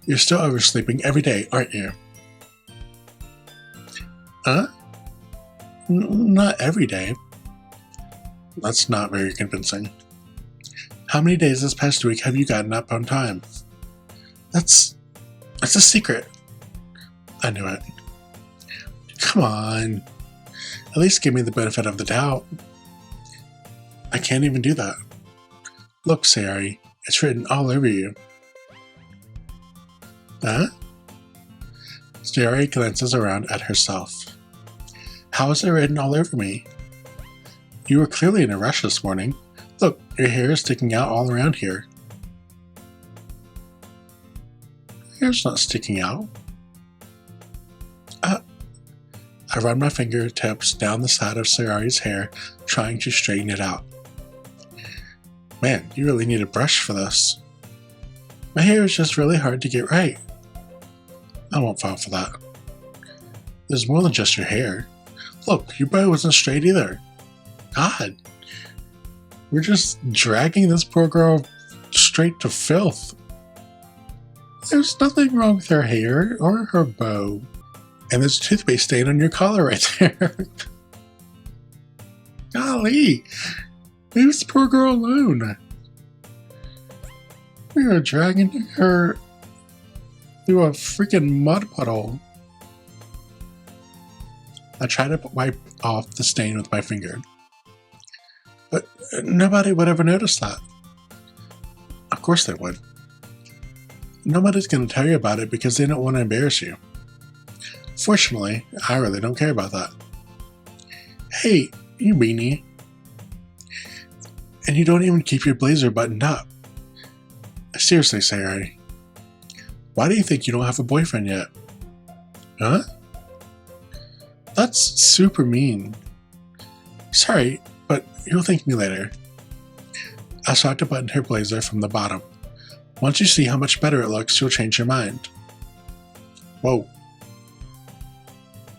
You're still oversleeping every day, aren't you? Not every day. That's not very convincing. How many days this past week have you gotten up on time? That's a secret. I knew it. Come on. At least give me the benefit of the doubt. I can't even do that. Look, Sayori, it's written all over you. Huh? Sayori glances around at herself. How is it written all over me? You were clearly in a rush this morning. Look, your hair is sticking out all around here. Hair's not sticking out. I run my fingertips down the side of Sayori's hair, trying to straighten it out. Man, you really need a brush for this. My hair is just really hard to get right. I won't fall for that. There's more than just your hair. Look, your bow wasn't straight either. God. We're just dragging this poor girl straight to filth. There's nothing wrong with her hair or her bow. And there's a toothpaste stain on your collar right there. Golly. Leave this poor girl alone. We are dragging her through a freaking mud puddle. I try to wipe off the stain with my finger. But nobody would ever notice that. Of course they would. Nobody's going to tell you about it because they don't want to embarrass you. Fortunately, I really don't care about that. Hey, you beanie. And you don't even keep your blazer buttoned up. Seriously, Sayori. Why do you think you don't have a boyfriend yet? Huh? That's super mean. Sorry, but you'll thank me later. I start to button her blazer from the bottom. Once you see how much better it looks, you'll change your mind. Whoa.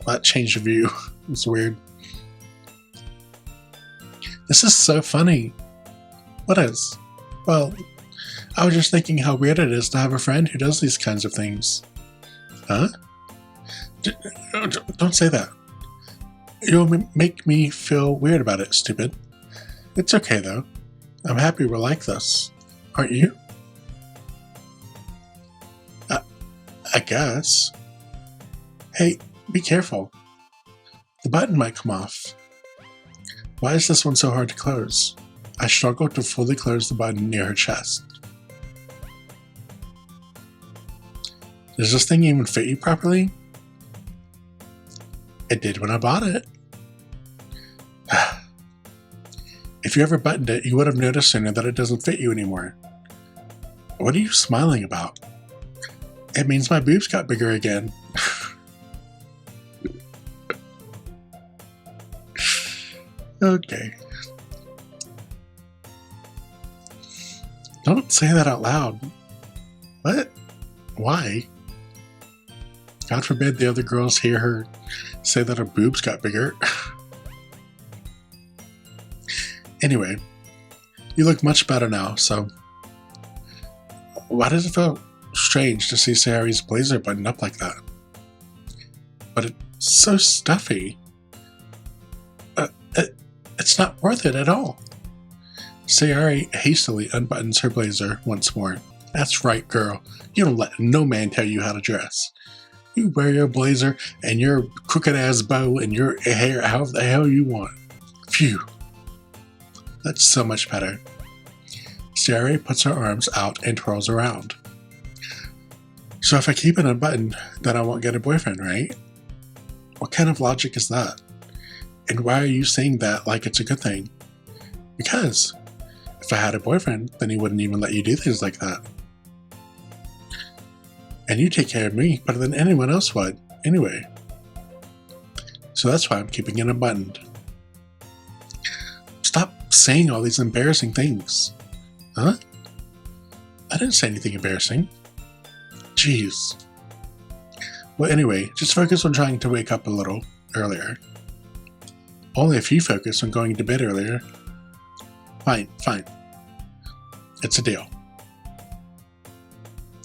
That change of view. It's weird. This is so funny. What is? Well, I was just thinking how weird it is to have a friend who does these kinds of things. Huh? Don't say that. You'll make me feel weird about it, stupid. It's okay, though. I'm happy we're like this. Aren't you? I guess. Hey, be careful. The button might come off. Why is this one so hard to close? I struggled to fully close the button near her chest. Does this thing even fit you properly? It did when I bought it. If you ever buttoned it, you would have noticed sooner that it doesn't fit you anymore. What are you smiling about? It means my boobs got bigger again. Okay. Don't say that out loud. What? Why? God forbid the other girls hear her say that her boobs got bigger. Anyway, you look much better now, so... Why does it feel strange to see Sayori's blazer buttoned up like that? But it's so stuffy. It's not worth it at all. Sayori hastily unbuttons her blazer once more. That's right, girl. You don't let no man tell you how to dress. You wear your blazer and your crooked-ass bow and your hair however the hell you want. Phew. That's so much better. Sayori puts her arms out and twirls around. So if I keep it unbuttoned, then I won't get a boyfriend, right? What kind of logic is that? And why are you saying that like it's a good thing? Because if I had a boyfriend, then he wouldn't even let you do things like that. And you take care of me better than anyone else would, anyway. So that's why I'm keeping it unbuttoned. Stop saying all these embarrassing things. Huh? I didn't say anything embarrassing. Jeez. Well, anyway, just focus on trying to wake up a little earlier. Only if you focus on going to bed earlier. Fine. It's a deal.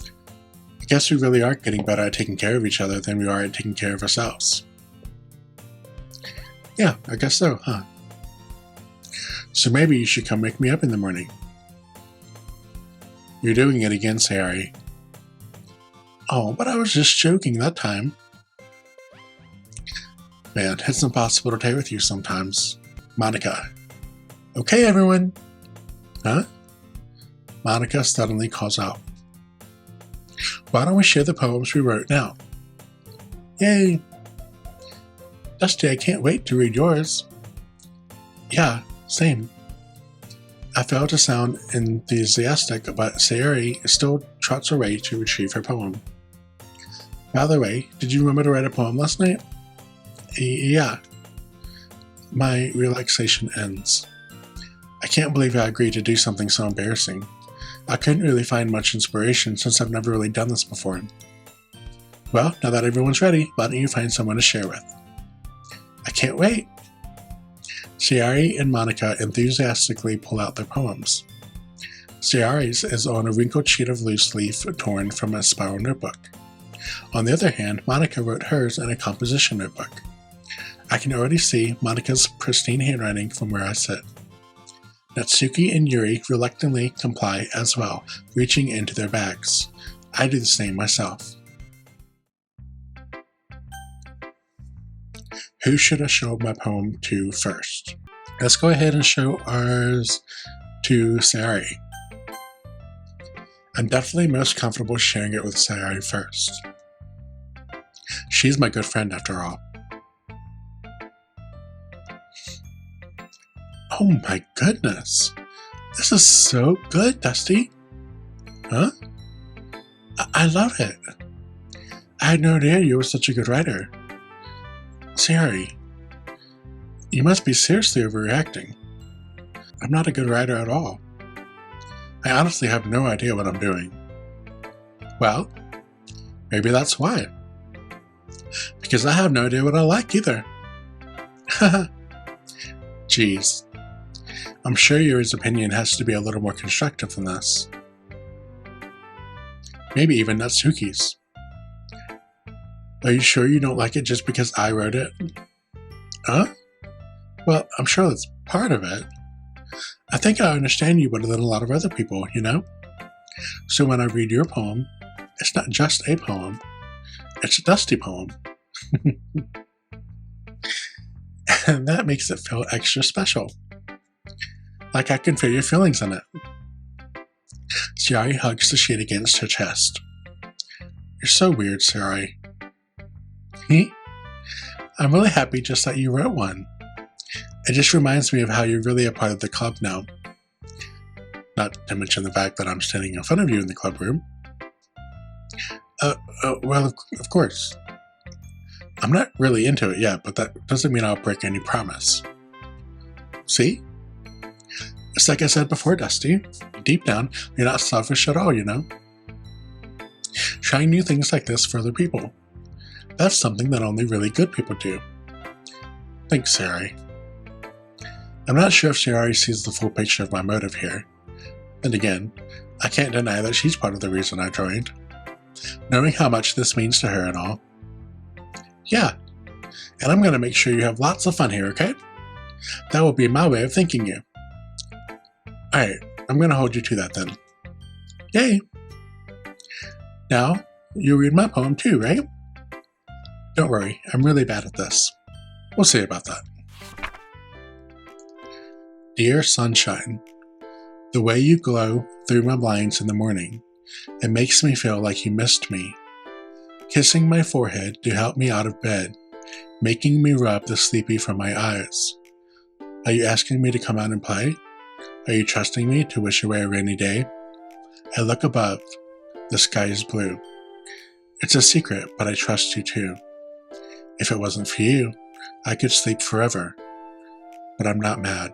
I guess we really are getting better at taking care of each other than we are at taking care of ourselves. Yeah, I guess so, huh? So maybe you should come wake me up in the morning. You're doing it again, Sayori. Oh, but I was just joking that time. Man, it's impossible to play with you sometimes. Monica. Okay, everyone. Huh? Monica suddenly calls out. Why don't we share the poems we wrote now? Yay! Dusty, I can't wait to read yours. Yeah, same. I failed to sound enthusiastic, but Sayori still trots away to retrieve her poem. By the way, did you remember to write a poem last night? Yeah. My relaxation ends. I can't believe I agreed to do something so embarrassing. I couldn't really find much inspiration since I've never really done this before. Well, now that everyone's ready, why don't you find someone to share with? I can't wait! Sayori and Monica enthusiastically pull out their poems. Sayori's is on a wrinkled sheet of loose leaf torn from a spiral notebook. On the other hand, Monica wrote hers in a composition notebook. I can already see Monica's pristine handwriting from where I sit. Natsuki and Yuri reluctantly comply as well, reaching into their bags. I do the same myself. Who should I show my poem to first? Let's go ahead and show ours to Sayori. I'm definitely most comfortable sharing it with Sayori first. She's my good friend after all. Oh my goodness! This is so good, Dusty! Huh? I love it! I had no idea you were such a good writer. Sayori, you must be seriously overreacting. I'm not a good writer at all. I honestly have no idea what I'm doing. Well, maybe that's why. Because I have no idea what I like either. Jeez. I'm sure Yuri's opinion has to be a little more constructive than this. Maybe even Natsuki's. Are you sure you don't like it just because I wrote it? Huh? Well, I'm sure that's part of it. I think I understand you better than a lot of other people, you know? So when I read your poem, it's not just a poem. It's a Dusty poem. And that makes it feel extra special. Like I can feel your feelings in it. Sayori hugs the sheet against her chest. You're so weird, Sayori. I'm really happy just that you wrote one. It just reminds me of how you're really a part of the club now. Not to mention the fact that I'm standing in front of you in the club room. Well, of course. I'm not really into it yet, but that doesn't mean I'll break any promise. See? It's like I said before, Dusty. Deep down, you're not selfish at all, you know? Trying new things like this for other people. That's something that only really good people do. Thanks, Sayori. I'm not sure if Sayori sees the full picture of my motive here. And again, I can't deny that she's part of the reason I joined. Knowing how much this means to her and all. Yeah, and I'm going to make sure you have lots of fun here, okay? That will be my way of thanking you. Alright, I'm going to hold you to that then. Yay! Now, you read my poem too, right? Don't worry, I'm really bad at this. We'll see about that. Dear sunshine, the way you glow through my blinds in the morning, it makes me feel like you missed me. Kissing my forehead to help me out of bed, making me rub the sleepy from my eyes. Are you asking me to come out and play? Are you trusting me to wish away a rainy day? I look above. The sky is blue. It's a secret, but I trust you too. If it wasn't for you, I could sleep forever. But I'm not mad.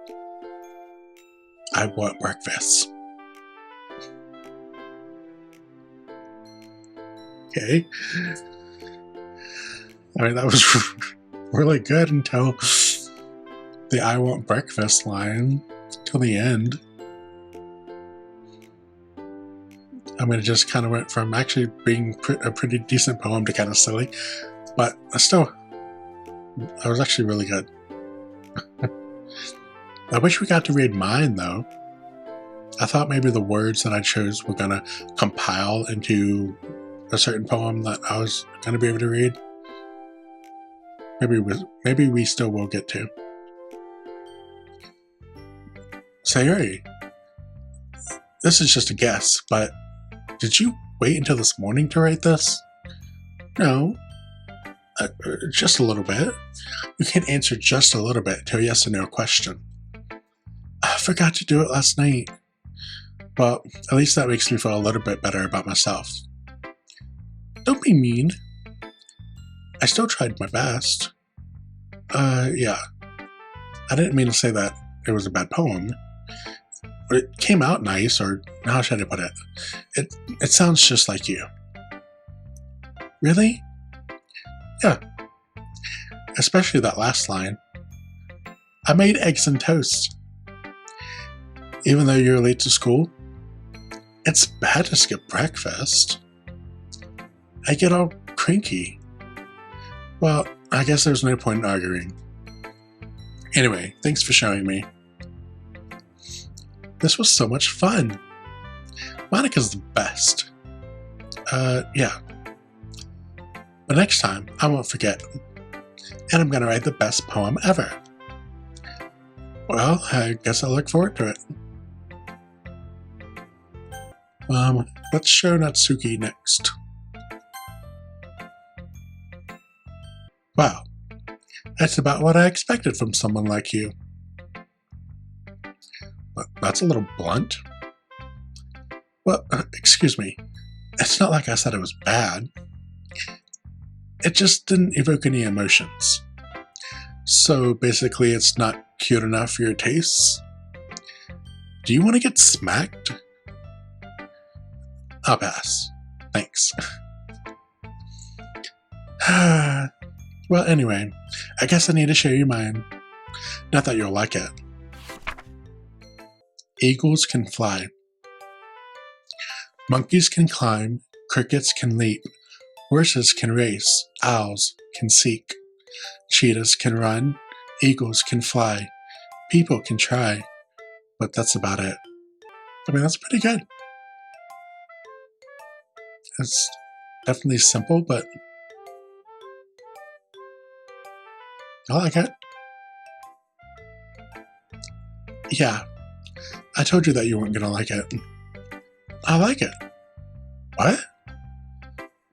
I want breakfast. Okay. I mean, that was really good until the I want breakfast line, till the end. I mean, it just kind of went from actually being a pretty decent poem to kind of silly, but still, that was actually really good. I wish we got to read mine, though. I thought maybe the words that I chose were going to compile into a certain poem that I was going to be able to read. Maybe we still will get to. Sayori, this is just a guess, but did you wait until this morning to write this? No. Just a little bit. You can't answer just a little bit to a yes or no question. I forgot to do it last night. Well, at least that makes me feel a little bit better about myself. Don't be mean. I still tried my best. Yeah. I didn't mean to say that it was a bad poem. It came out nice, or how should I put it? It sounds just like you. Really? Yeah. Especially that last line. I made eggs and toast. Even though you're late to school, it's bad to skip breakfast. I get all cranky. Well, I guess there's no point in arguing. Anyway, thanks for showing me. This was so much fun. Monica's the best. Yeah. But next time, I won't forget. And I'm gonna write the best poem ever. Well, I guess I'll look forward to it. Let's show Natsuki next. Wow, that's about what I expected from someone like you. But that's a little blunt. Well, excuse me. It's not like I said it was bad. It just didn't evoke any emotions. So basically it's not cute enough for your tastes? Do you want to get smacked? I'll pass. Thanks. Well, anyway, I guess I need to show you mine. Not that you'll like it. Eagles can fly. Monkeys can climb. Crickets can leap. Horses can race. Owls can seek. Cheetahs can run. Eagles can fly. People can try. But that's about it. I mean, that's pretty good. It's definitely simple, but I like it. Yeah, I told you that you weren't going to like it. I like it. What?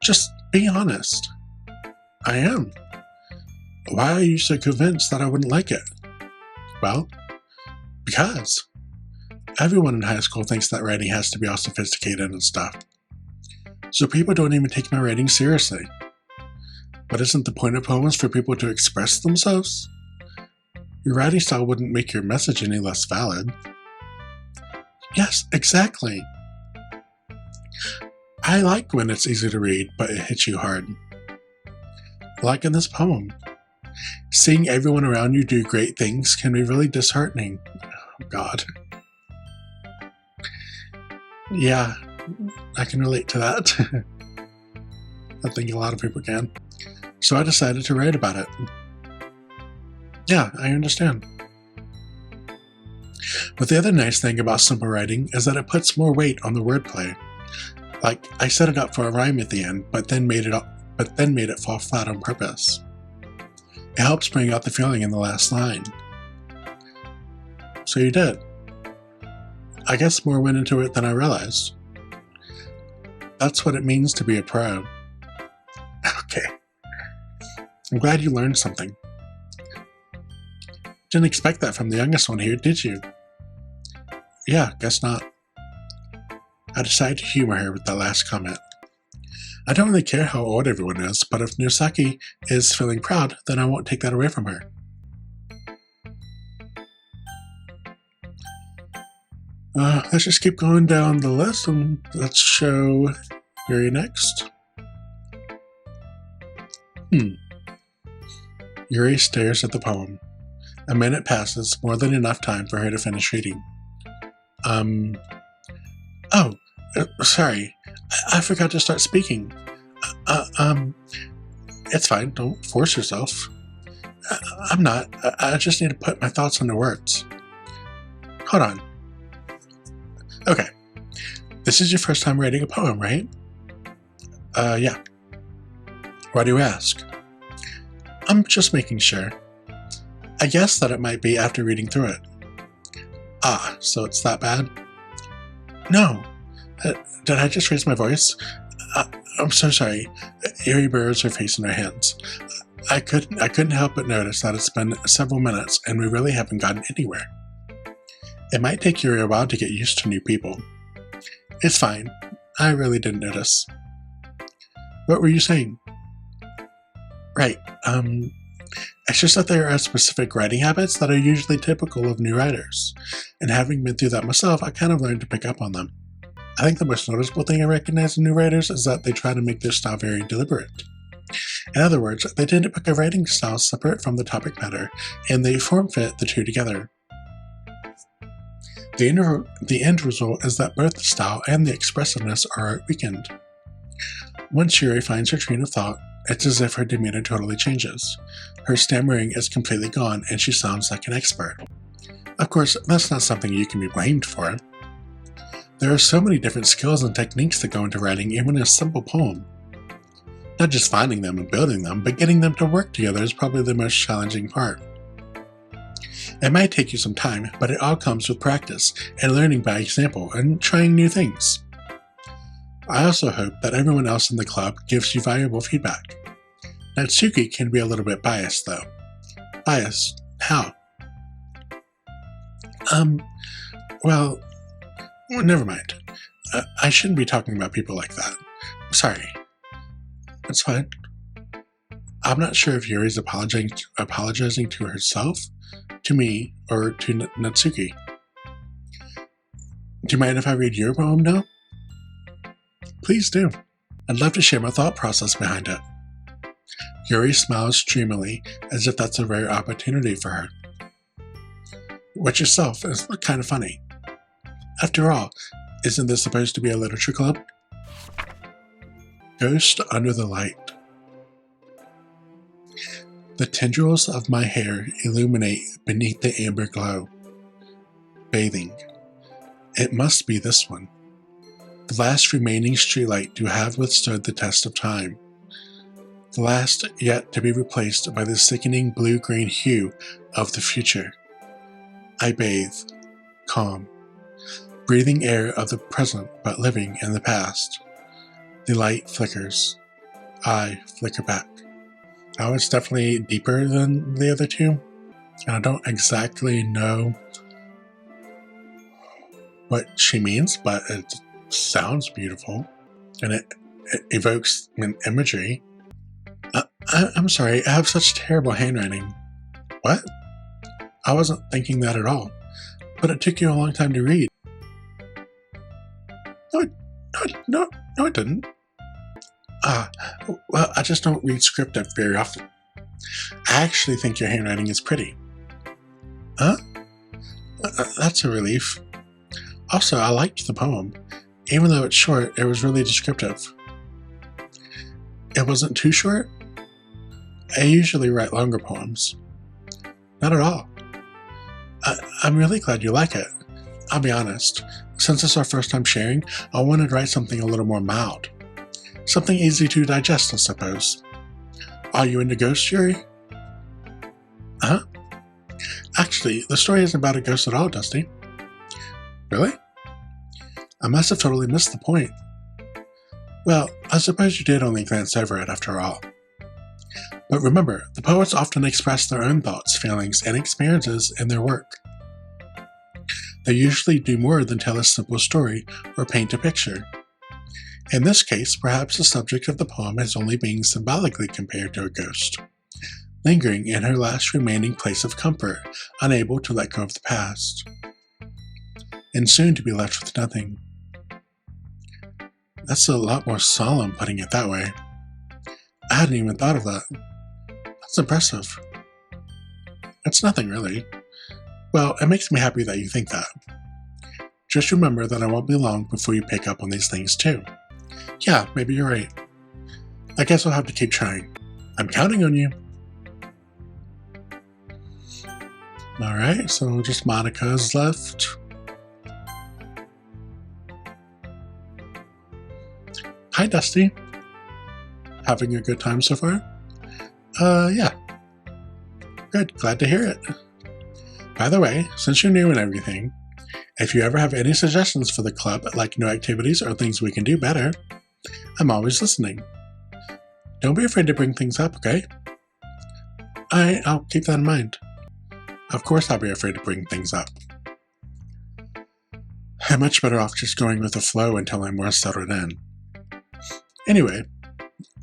Just be honest. I am. Why are you so convinced that I wouldn't like it? Well, because everyone in high school thinks that writing has to be all sophisticated and stuff. So people don't even take my writing seriously. But isn't the point of poems for people to express themselves? Your writing style wouldn't make your message any less valid. Yes, exactly. I like when it's easy to read, but it hits you hard. Like in this poem. Seeing everyone around you do great things can be really disheartening. Oh, God. Yeah, I can relate to that. I think a lot of people can. So I decided to write about it. Yeah, I understand. But the other nice thing about simple writing is that it puts more weight on the wordplay. Like, I set it up for a rhyme at the end, but then made it fall flat on purpose. It helps bring out the feeling in the last line. So you did. I guess more went into it than I realized. That's what it means to be a pro. Okay. I'm glad you learned something. Didn't expect that from the youngest one here, did you? Yeah, guess not. I decided to humor her with that last comment. I don't really care how old everyone is, but if Nosaki is feeling proud, then I won't take that away from her. Let's just keep going down the list and let's show Yuri next. Yuri stares at the poem. A minute passes, more than enough time for her to finish reading. Sorry. I forgot to start speaking. It's fine, don't force yourself. I'm not. I just need to put my thoughts into words. Hold on. Okay. This is your first time writing a poem, right? Yeah. Why do you ask? I'm just making sure. I guess that it might be after reading through it. Ah, so it's that bad? No. Did I just raise my voice? I'm so sorry. Yuri buries her face in her hands. I couldn't help but notice that it's been several minutes and we really haven't gotten anywhere. It might take Yuri a while to get used to new people. It's fine. I really didn't notice. What were you saying? Right, it's just that there are specific writing habits that are usually typical of new writers, and having been through that myself, I kind of learned to pick up on them. I think the most noticeable thing I recognize in new writers is that they try to make their style very deliberate. In other words, they tend to pick a writing style separate from the topic matter, and they form-fit the two together. The end result is that both the style and the expressiveness are weakened. Once Yuri finds her train of thought, it's as if her demeanor totally changes. Her stammering is completely gone and she sounds like an expert. Of course, that's not something you can be blamed for. There are so many different skills and techniques that go into writing even a simple poem. Not just finding them and building them, but getting them to work together is probably the most challenging part. It might take you some time, but it all comes with practice and learning by example and trying new things. I also hope that everyone else in the club gives you valuable feedback. Natsuki can be a little bit biased though. Biased? How? Well, never mind. I shouldn't be talking about people like that. Sorry. It's fine. I'm not sure if Yuri's apologizing to herself, to me, or to Natsuki. Do you mind if I read your poem now? Please do. I'd love to share my thought process behind it. Yuri smiles dreamily, as if that's a rare opportunity for her. Which itself is kind of funny. After all, isn't this supposed to be a literature club? Ghost under the light. The tendrils of my hair illuminate beneath the amber glow. Bathing. It must be this one. The last remaining streetlight to have withstood the test of time. The last yet to be replaced by the sickening blue-green hue of the future. I bathe, calm, breathing air of the present but living in the past. The light flickers. I flicker back. Now it's definitely deeper than the other two, and I don't exactly know what she means, but it sounds beautiful, and it evokes an imagery. I'm sorry, I have such terrible handwriting. What? I wasn't thinking that at all, but it took you a long time to read. No, it didn't. Well, I just don't read script very often. I actually think your handwriting is pretty. Huh? That's a relief. Also, I liked the poem. Even though it's short, it was really descriptive. It wasn't too short? I usually write longer poems. Not at all. I'm really glad you like it. I'll be honest, since it's our first time sharing, I wanted to write something a little more mild. Something easy to digest, I suppose. Are you into ghost theory? Huh? Actually, the story isn't about a ghost at all, Dusty. Really? I must have totally missed the point. Well, I suppose you did only glance over it after all. But remember, the poets often express their own thoughts, feelings, and experiences in their work. They usually do more than tell a simple story or paint a picture. In this case, perhaps the subject of the poem is only being symbolically compared to a ghost, lingering in her last remaining place of comfort, unable to let go of the past, and soon to be left with nothing. That's a lot more solemn putting it that way. I hadn't even thought of that. That's impressive. It's nothing really. Well, it makes me happy that you think that. Just remember that I won't be long before you pick up on these things too. Yeah, maybe you're right. I guess I'll have to keep trying. I'm counting on you. Alright, so just Monica's left. Hi, Dusty. Having a good time so far? Yeah. Good, glad to hear it. By the way, since you're new and everything, if you ever have any suggestions for the club, like new activities or things we can do better, I'm always listening. Don't be afraid to bring things up, okay? I'll keep that in mind. Of course I'll be afraid to bring things up. I'm much better off just going with the flow until I'm more settled in. Anyway,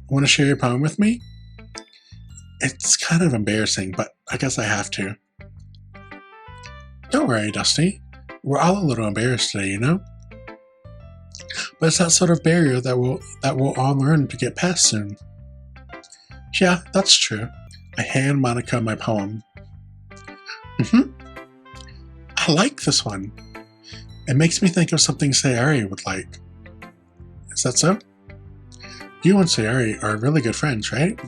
want to share your poem with me? It's kind of embarrassing, but I guess I have to. Don't worry, Dusty. We're all a little embarrassed today, you know? But it's that sort of barrier that we'll all learn to get past soon. Yeah, that's true. I hand Monica my poem. I like this one. It makes me think of something Sayori would like. Is that so? You and Sayori are really good friends, right?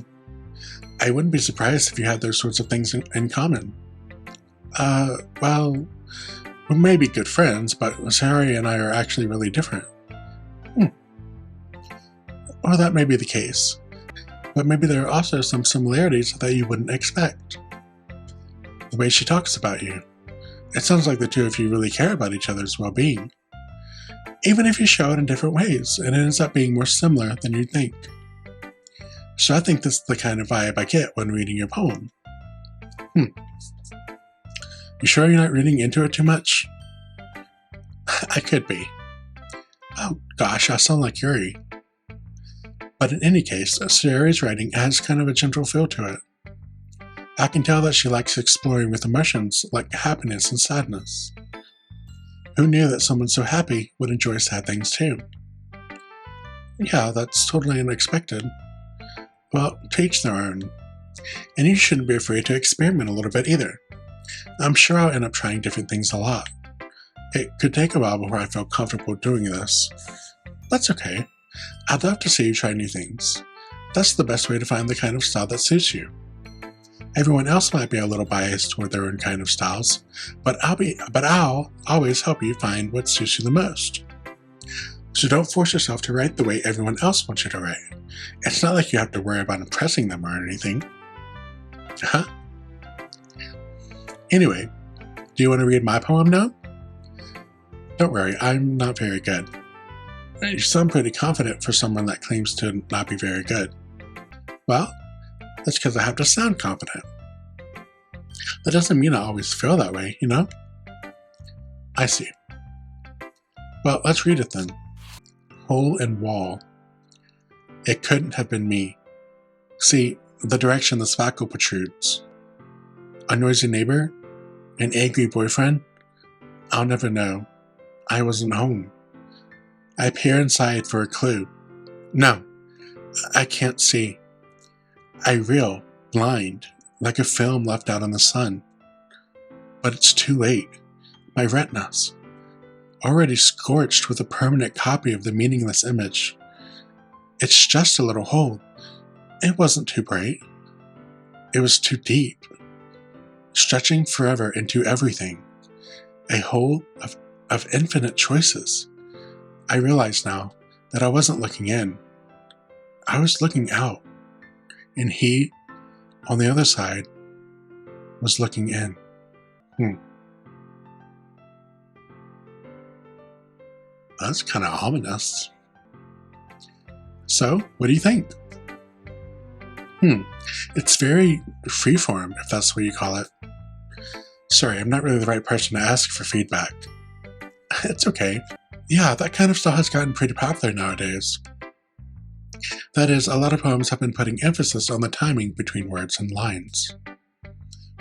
I wouldn't be surprised if you had those sorts of things in common. Well, we may be good friends, but Sayori and I are actually really different. Or that may be the case. But maybe there are also some similarities that you wouldn't expect. The way she talks about you. It sounds like the two of you really care about each other's well-being. Even if you show it in different ways, it ends up being more similar than you'd think. So I think this is the kind of vibe I get when reading your poem. You sure you're not reading into it too much? I could be. Oh gosh, I sound like Yuri. But in any case, Sayori's writing has kind of a gentle feel to it. I can tell that she likes exploring with emotions like happiness and sadness. Who knew that someone so happy would enjoy sad things too? Yeah, that's totally unexpected. Well, to each their own. And you shouldn't be afraid to experiment a little bit either. I'm sure I'll end up trying different things a lot. It could take a while before I feel comfortable doing this. That's okay. I'd love to see you try new things. That's the best way to find the kind of style that suits you. Everyone else might be a little biased toward their own kind of styles, but I'll always help you find what suits you the most. So don't force yourself to write the way everyone else wants you to write. It's not like you have to worry about impressing them or anything. Huh? Anyway, do you want to read my poem now? Don't worry, I'm not very good. You sound pretty confident for someone that claims to not be very good. Well, that's because I have to sound confident. That doesn't mean I always feel that way, you know? I see. Well, let's read it then. Hole in wall. It couldn't have been me. See, the direction the spackle protrudes. A noisy neighbor? An angry boyfriend? I'll never know. I wasn't home. I peer inside for a clue. No, I can't see. I reel, blind, like a film left out in the sun. But it's too late. My retinas, already scorched with a permanent copy of the meaningless image. It's just a little hole. It wasn't too bright. It was too deep, stretching forever into everything. A hole of infinite choices. I realize now that I wasn't looking in. I was looking out. And he, on the other side, was looking in. That's kind of ominous. So, what do you think? It's very freeform, if that's what you call it. Sorry, I'm not really the right person to ask for feedback. It's okay. Yeah, that kind of style has gotten pretty popular nowadays. That is, a lot of poems have been putting emphasis on the timing between words and lines.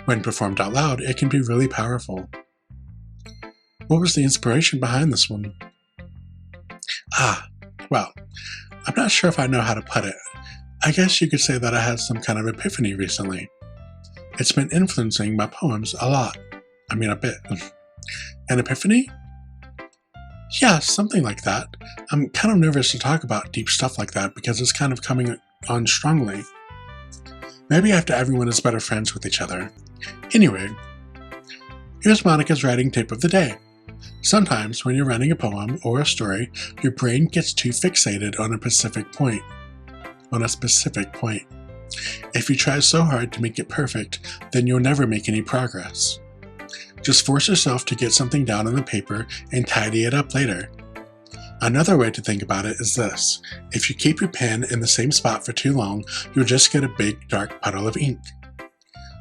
When performed out loud, it can be really powerful. What was the inspiration behind this one? Well, I'm not sure if I know how to put it. I guess you could say that I had some kind of epiphany recently. It's been influencing my poems a lot. I mean, a bit. An epiphany? Yeah, something like that. I'm kind of nervous to talk about deep stuff like that because it's kind of coming on strongly. Maybe after everyone is better friends with each other. Anyway, here's Monica's writing tip of the day. Sometimes when you're writing a poem or a story, your brain gets too fixated on a specific point. If you try so hard to make it perfect, then you'll never make any progress. Just force yourself to get something down on the paper and tidy it up later. Another way to think about it is this. If you keep your pen in the same spot for too long, you'll just get a big dark puddle of ink.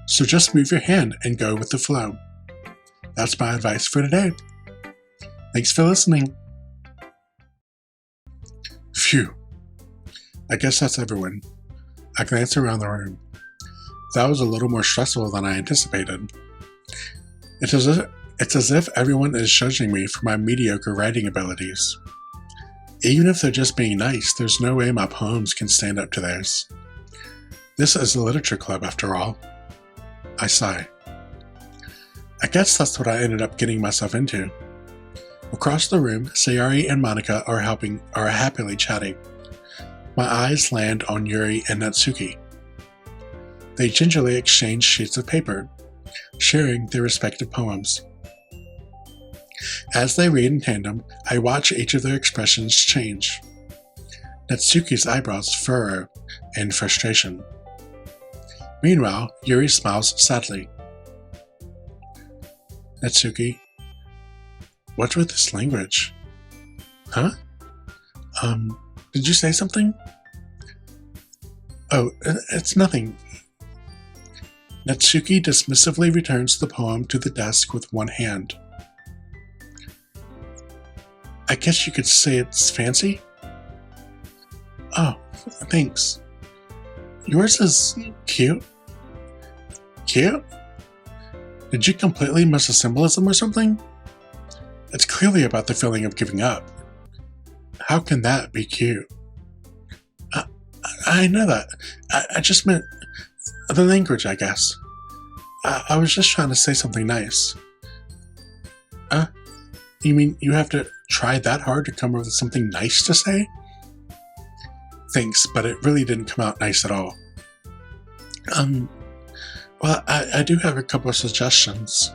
So just move your hand and go with the flow. That's my advice for today. Thanks for listening. Phew. I guess that's everyone. I glanced around the room. That was a little more stressful than I anticipated. It's as if everyone is judging me for my mediocre writing abilities. Even if they're just being nice, there's no way my poems can stand up to theirs. This is a literature club, after all. I sigh. I guess that's what I ended up getting myself into. Across the room, Sayori and Monica are happily chatting. My eyes land on Yuri and Natsuki. They gingerly exchange sheets of paper, sharing their respective poems. As they read in tandem, I watch each of their expressions change. Natsuki's eyebrows furrow in frustration. Meanwhile, Yuri smiles sadly. Natsuki, what's with this language? Huh? Did you say something? Oh, it's nothing. Natsuki dismissively returns the poem to the desk with one hand. I guess you could say it's fancy? Oh, thanks. Yours is cute. Cute? Did you completely miss a symbolism or something? It's clearly about the feeling of giving up. How can that be cute? I know that. I just meant the language, I guess. I was just trying to say something nice. You mean you have to try that hard to come up with something nice to say? Thanks, but it really didn't come out nice at all. Well, I do have a couple of suggestions.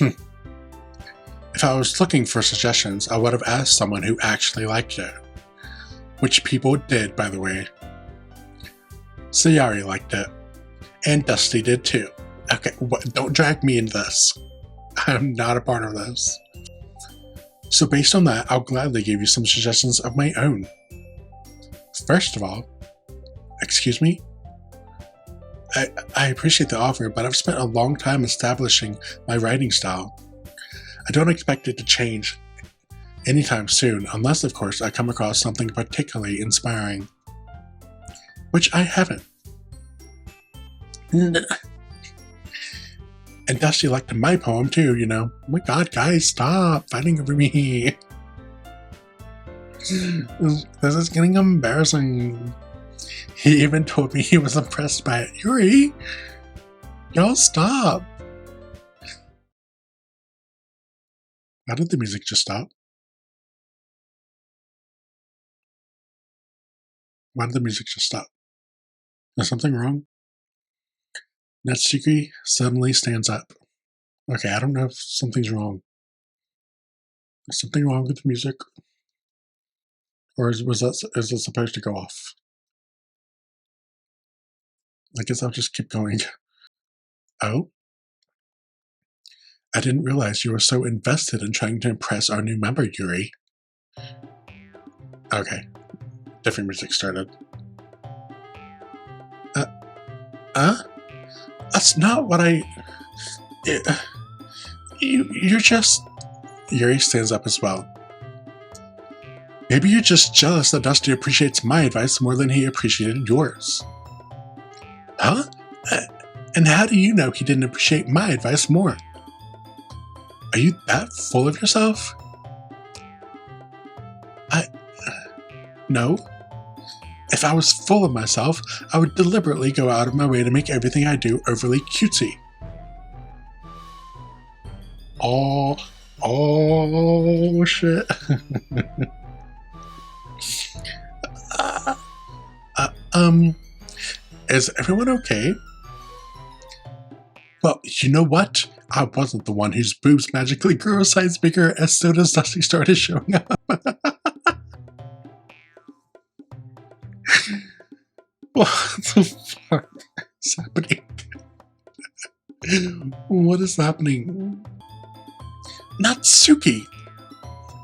If I was looking for suggestions, I would have asked someone who actually liked it. Which people did, by the way. Sayari liked it. And Dusty did too. Okay, don't drag me into this. I'm not a part of this. So based on that, I'll gladly give you some suggestions of my own. First of all, excuse me? I appreciate the offer, but I've spent a long time establishing my writing style. I don't expect it to change anytime soon, unless, of course, I come across something particularly inspiring. Which I haven't. And Dusty liked my poem too, you know. Oh my god, guys, stop fighting over me. This is getting embarrassing. He even told me he was impressed by it. Yuri, y'all stop. How did the music just stop? Why did the music just stop? Is something wrong? Natsuki suddenly stands up. Okay, I don't know if something's wrong. Is something wrong with the music? Or is it supposed to go off? I guess I'll just keep going. Oh? I didn't realize you were so invested in trying to impress our new member, Yuri. Okay. Different music started. That's not what you're just... Yuri stands up as well. Maybe you're just jealous that Dusty appreciates my advice more than he appreciated yours. Huh? And how do you know he didn't appreciate my advice more? Are you that full of yourself? No. If I was full of myself, I would deliberately go out of my way to make everything I do overly cutesy. Oh shit. Is everyone okay? Well, you know what? I wasn't the one whose boobs magically grew a size bigger as soon as Dusty started showing up. What the fuck is happening? What is happening? Natsuki!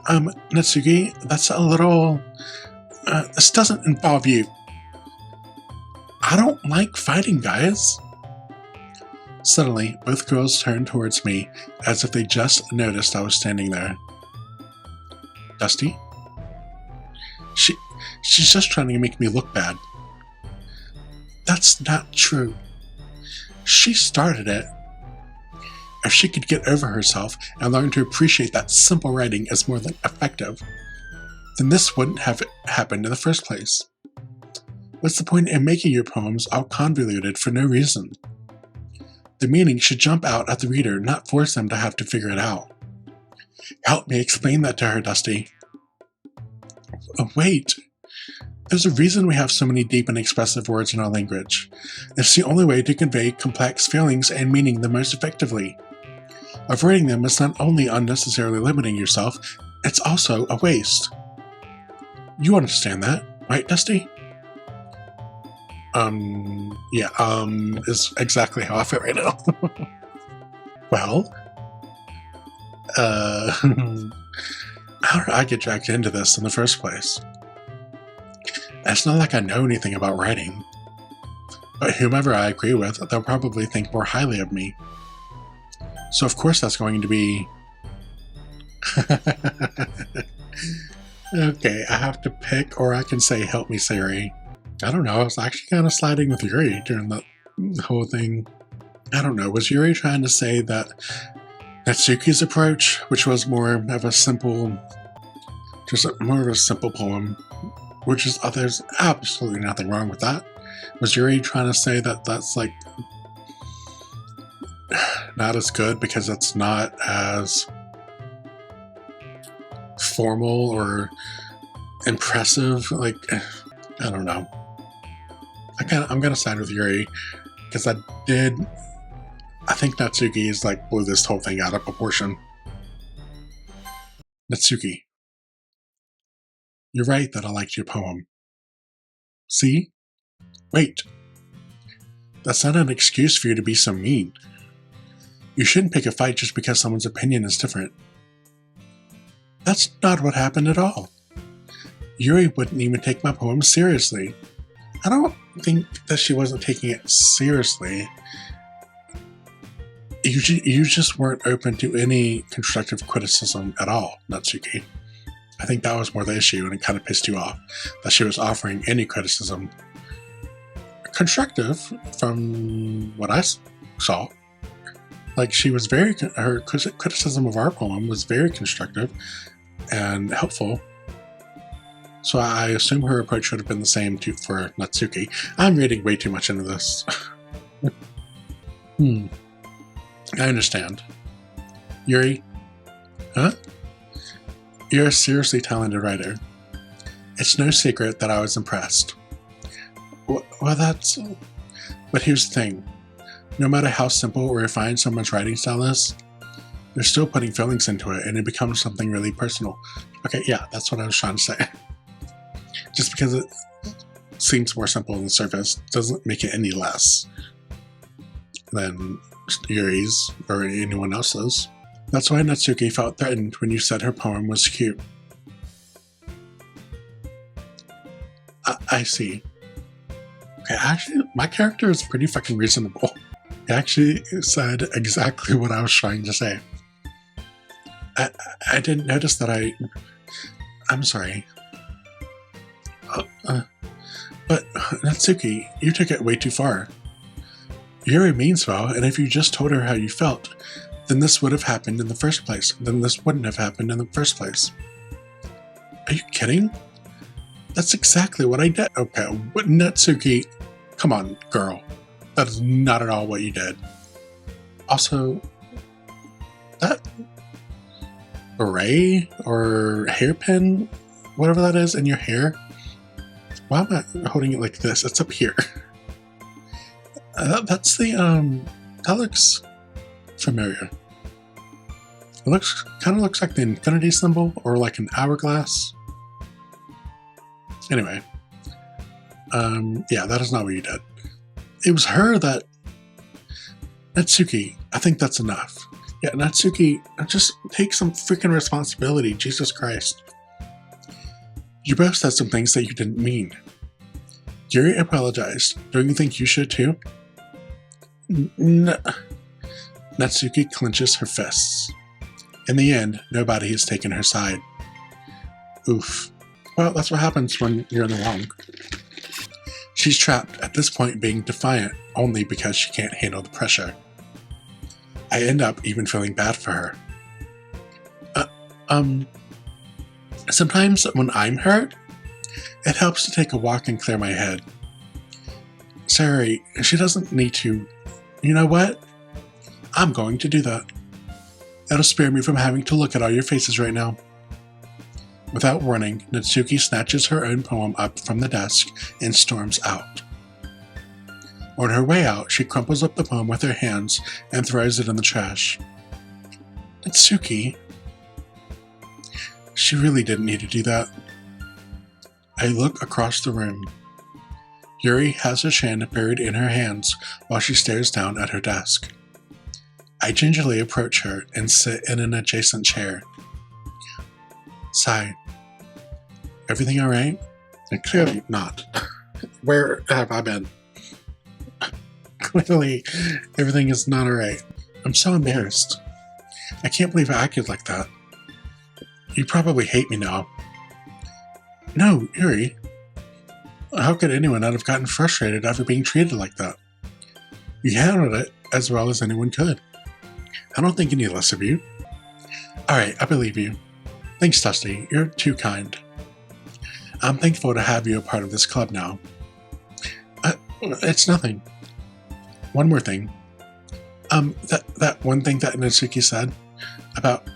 Natsuki, that's a little... this doesn't involve you. I don't like fighting, guys. Suddenly, both girls turned towards me, as if they just noticed I was standing there. Dusty? She's just trying to make me look bad. That's not true. She started it. If she could get over herself and learn to appreciate that simple writing as more than effective, then this wouldn't have happened in the first place. What's the point in making your poems all convoluted for no reason? The meaning should jump out at the reader, not force them to have to figure it out. Help me explain that to her, Dusty. Oh, wait. There's a reason we have so many deep and expressive words in our language. It's the only way to convey complex feelings and meaning the most effectively. Avoiding them is not only unnecessarily limiting yourself, it's also a waste. You understand that, right, Dusty? Is exactly how I feel right now. Well, how did I get dragged into this in the first place? It's not like I know anything about writing. But whomever I agree with, they'll probably think more highly of me. So of course that's going to be... Okay, I have to pick, or I can say, help me, Sayuri. I don't know, I was actually kind of sliding with Yuri during the whole thing. I don't know, was Yuri trying to say that Natsuki's approach, which was more of a simple, more of a simple poem, which is, there's absolutely nothing wrong with that. Was Yuri trying to say that that's like not as good because it's not as formal or impressive. Like, I don't know. I'm gonna side with Yuri because I think Natsuki is like blew this whole thing out of proportion. Natsuki, you're right that I liked your poem. See? Wait. That's not an excuse for you to be so mean. You shouldn't pick a fight just because someone's opinion is different. That's not what happened at all. Yuri wouldn't even take my poem seriously. I don't think that she wasn't taking it seriously. You just weren't open to any constructive criticism at all, Natsuki. I think that was more the issue, and it kind of pissed you off that she was offering any criticism. Constructive, from what I saw. Like, her criticism of our poem was very constructive and helpful. So I assume her approach would have been the same for Natsuki. I'm reading way too much into this. I understand. Yuri? Huh? You're a seriously talented writer. It's no secret that I was impressed. Well, but here's the thing. No matter how simple or refined someone's writing style is, they're still putting feelings into it, and it becomes something really personal. Okay, yeah, that's what I was trying to say. Just because it seems more simple on the surface doesn't make it any less than Yuri's or anyone else's. That's why Natsuki felt threatened when you said her poem was cute. I see. Okay, actually, my character is pretty fucking reasonable. He actually said exactly what I was trying to say. I didn't notice that I'm sorry. But Natsuki, you took it way too far. Yuri means well, and if you just told her how you felt, then this would have happened in the first place. Then this wouldn't have happened in the first place. Are you kidding? That's exactly what I did. Okay, Natsuki, come on, girl. That is not at all what you did. Also, that beret or hairpin, whatever that is in your hair, why am I holding it like this? It's up here. That's the, that looks familiar. It kind of looks like the infinity symbol or like an hourglass. Anyway, yeah, that is not what you did. It was her that... Natsuki, I think that's enough. Yeah, Natsuki, just take some freaking responsibility, Jesus Christ. You both said some things that you didn't mean. Yuri apologized. Don't you think you should too? Natsuki clenches her fists. In the end, nobody has taken her side. Oof. Well, that's what happens when you're in the wrong. She's trapped, at this point being defiant only because she can't handle the pressure. I end up even feeling bad for her. Sometimes when I'm hurt, it helps to take a walk and clear my head. Sorry, she doesn't need to. You know what? I'm going to do that. That'll spare me from having to look at all your faces right now. Without warning, Natsuki snatches her own poem up from the desk and storms out. On her way out, she crumples up the poem with her hands and throws it in the trash. Natsuki? She really didn't need to do that. I look across the room. Yuri has her chin buried in her hands while she stares down at her desk. I gingerly approach her and sit in an adjacent chair. Sigh. Everything alright? Clearly not. Where have I been? Clearly, everything is not alright. I'm so embarrassed. I can't believe I acted like that. You probably hate me now. No, Yuri. How could anyone not have gotten frustrated after being treated like that? You handled it as well as anyone could. I don't think any less of you. Alright, I believe you. Thanks, Dusty. You're too kind. I'm thankful to have you a part of this club now. It's nothing. One more thing. That one thing that Natsuki said about,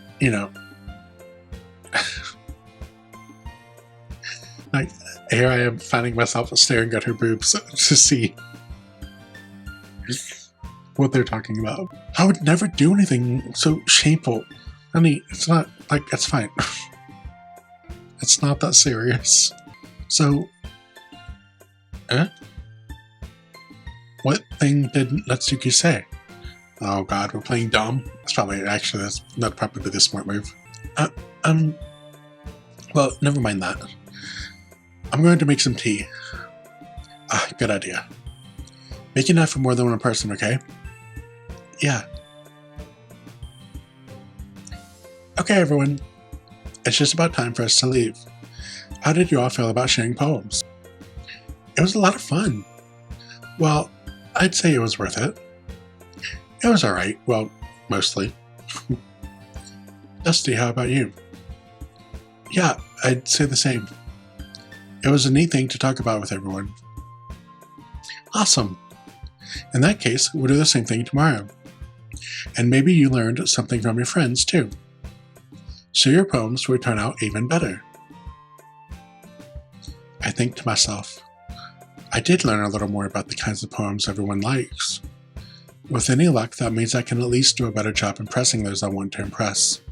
Like, here I am finding myself staring at her boobs to see what they're talking about. I would never do anything so shameful. Honey, it's not, like, it's fine. It's not that serious. So, what thing did Natsuki say? Oh god, we're playing dumb. That's probably the smart move. Well, never mind that. I'm going to make some tea. Good idea. Make enough for more than one person, okay? Yeah. Okay, everyone. It's just about time for us to leave. How did you all feel about sharing poems? It was a lot of fun. Well, I'd say it was worth it. It was alright. Well, mostly. Dusty, how about you? Yeah, I'd say the same. It was a neat thing to talk about with everyone. Awesome. In that case, we'll do the same thing tomorrow. And maybe you learned something from your friends, too. So your poems would turn out even better. I think to myself, I did learn a little more about the kinds of poems everyone likes. With any luck, that means I can at least do a better job impressing those I want to impress.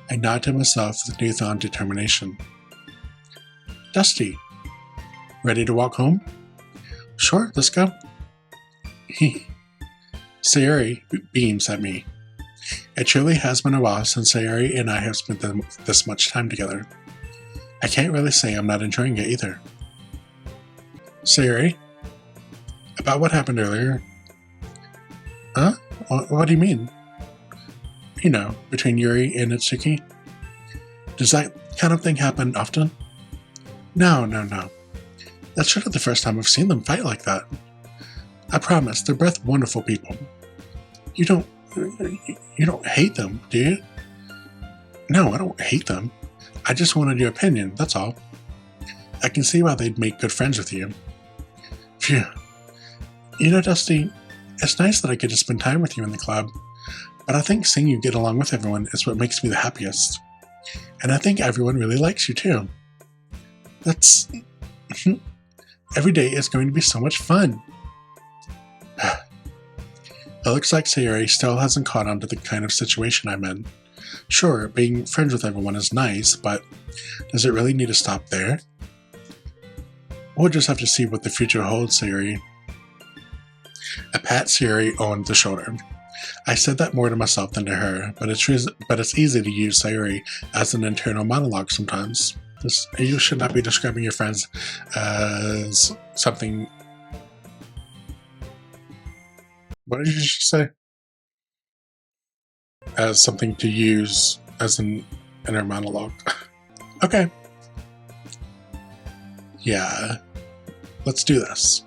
I nod to myself with newfound determination. Dusty, ready to walk home? Sure, let's go. Sayuri beams at me. It truly has been a while since Sayuri and I have spent this much time together. I can't really say I'm not enjoying it either. Sayuri? About what happened earlier? Huh? What do you mean? You know, between Yuri and Natsuki? Does that kind of thing happen often? No. That's really the first time I've seen them fight like that. I promise, they're both wonderful people. You don't hate them, do you? No, I don't hate them. I just wanted your opinion, that's all. I can see why they'd make good friends with you. Phew. You know, Dusty, it's nice that I get to spend time with you in the club, but I think seeing you get along with everyone is what makes me the happiest. And I think everyone really likes you too. That's... Every day is going to be so much fun. It looks like Sayuri still hasn't caught on to the kind of situation I'm in. Sure, being friends with everyone is nice, but does it really need to stop there? We'll just have to see what the future holds, Sayuri. I pat Sayuri on the shoulder. I said that more to myself than to her, but it's easy to use Sayuri as an internal monologue sometimes. You should not be describing your friends as something... What did you just say? As something to use as an inner monologue. Okay. Yeah. Let's do this.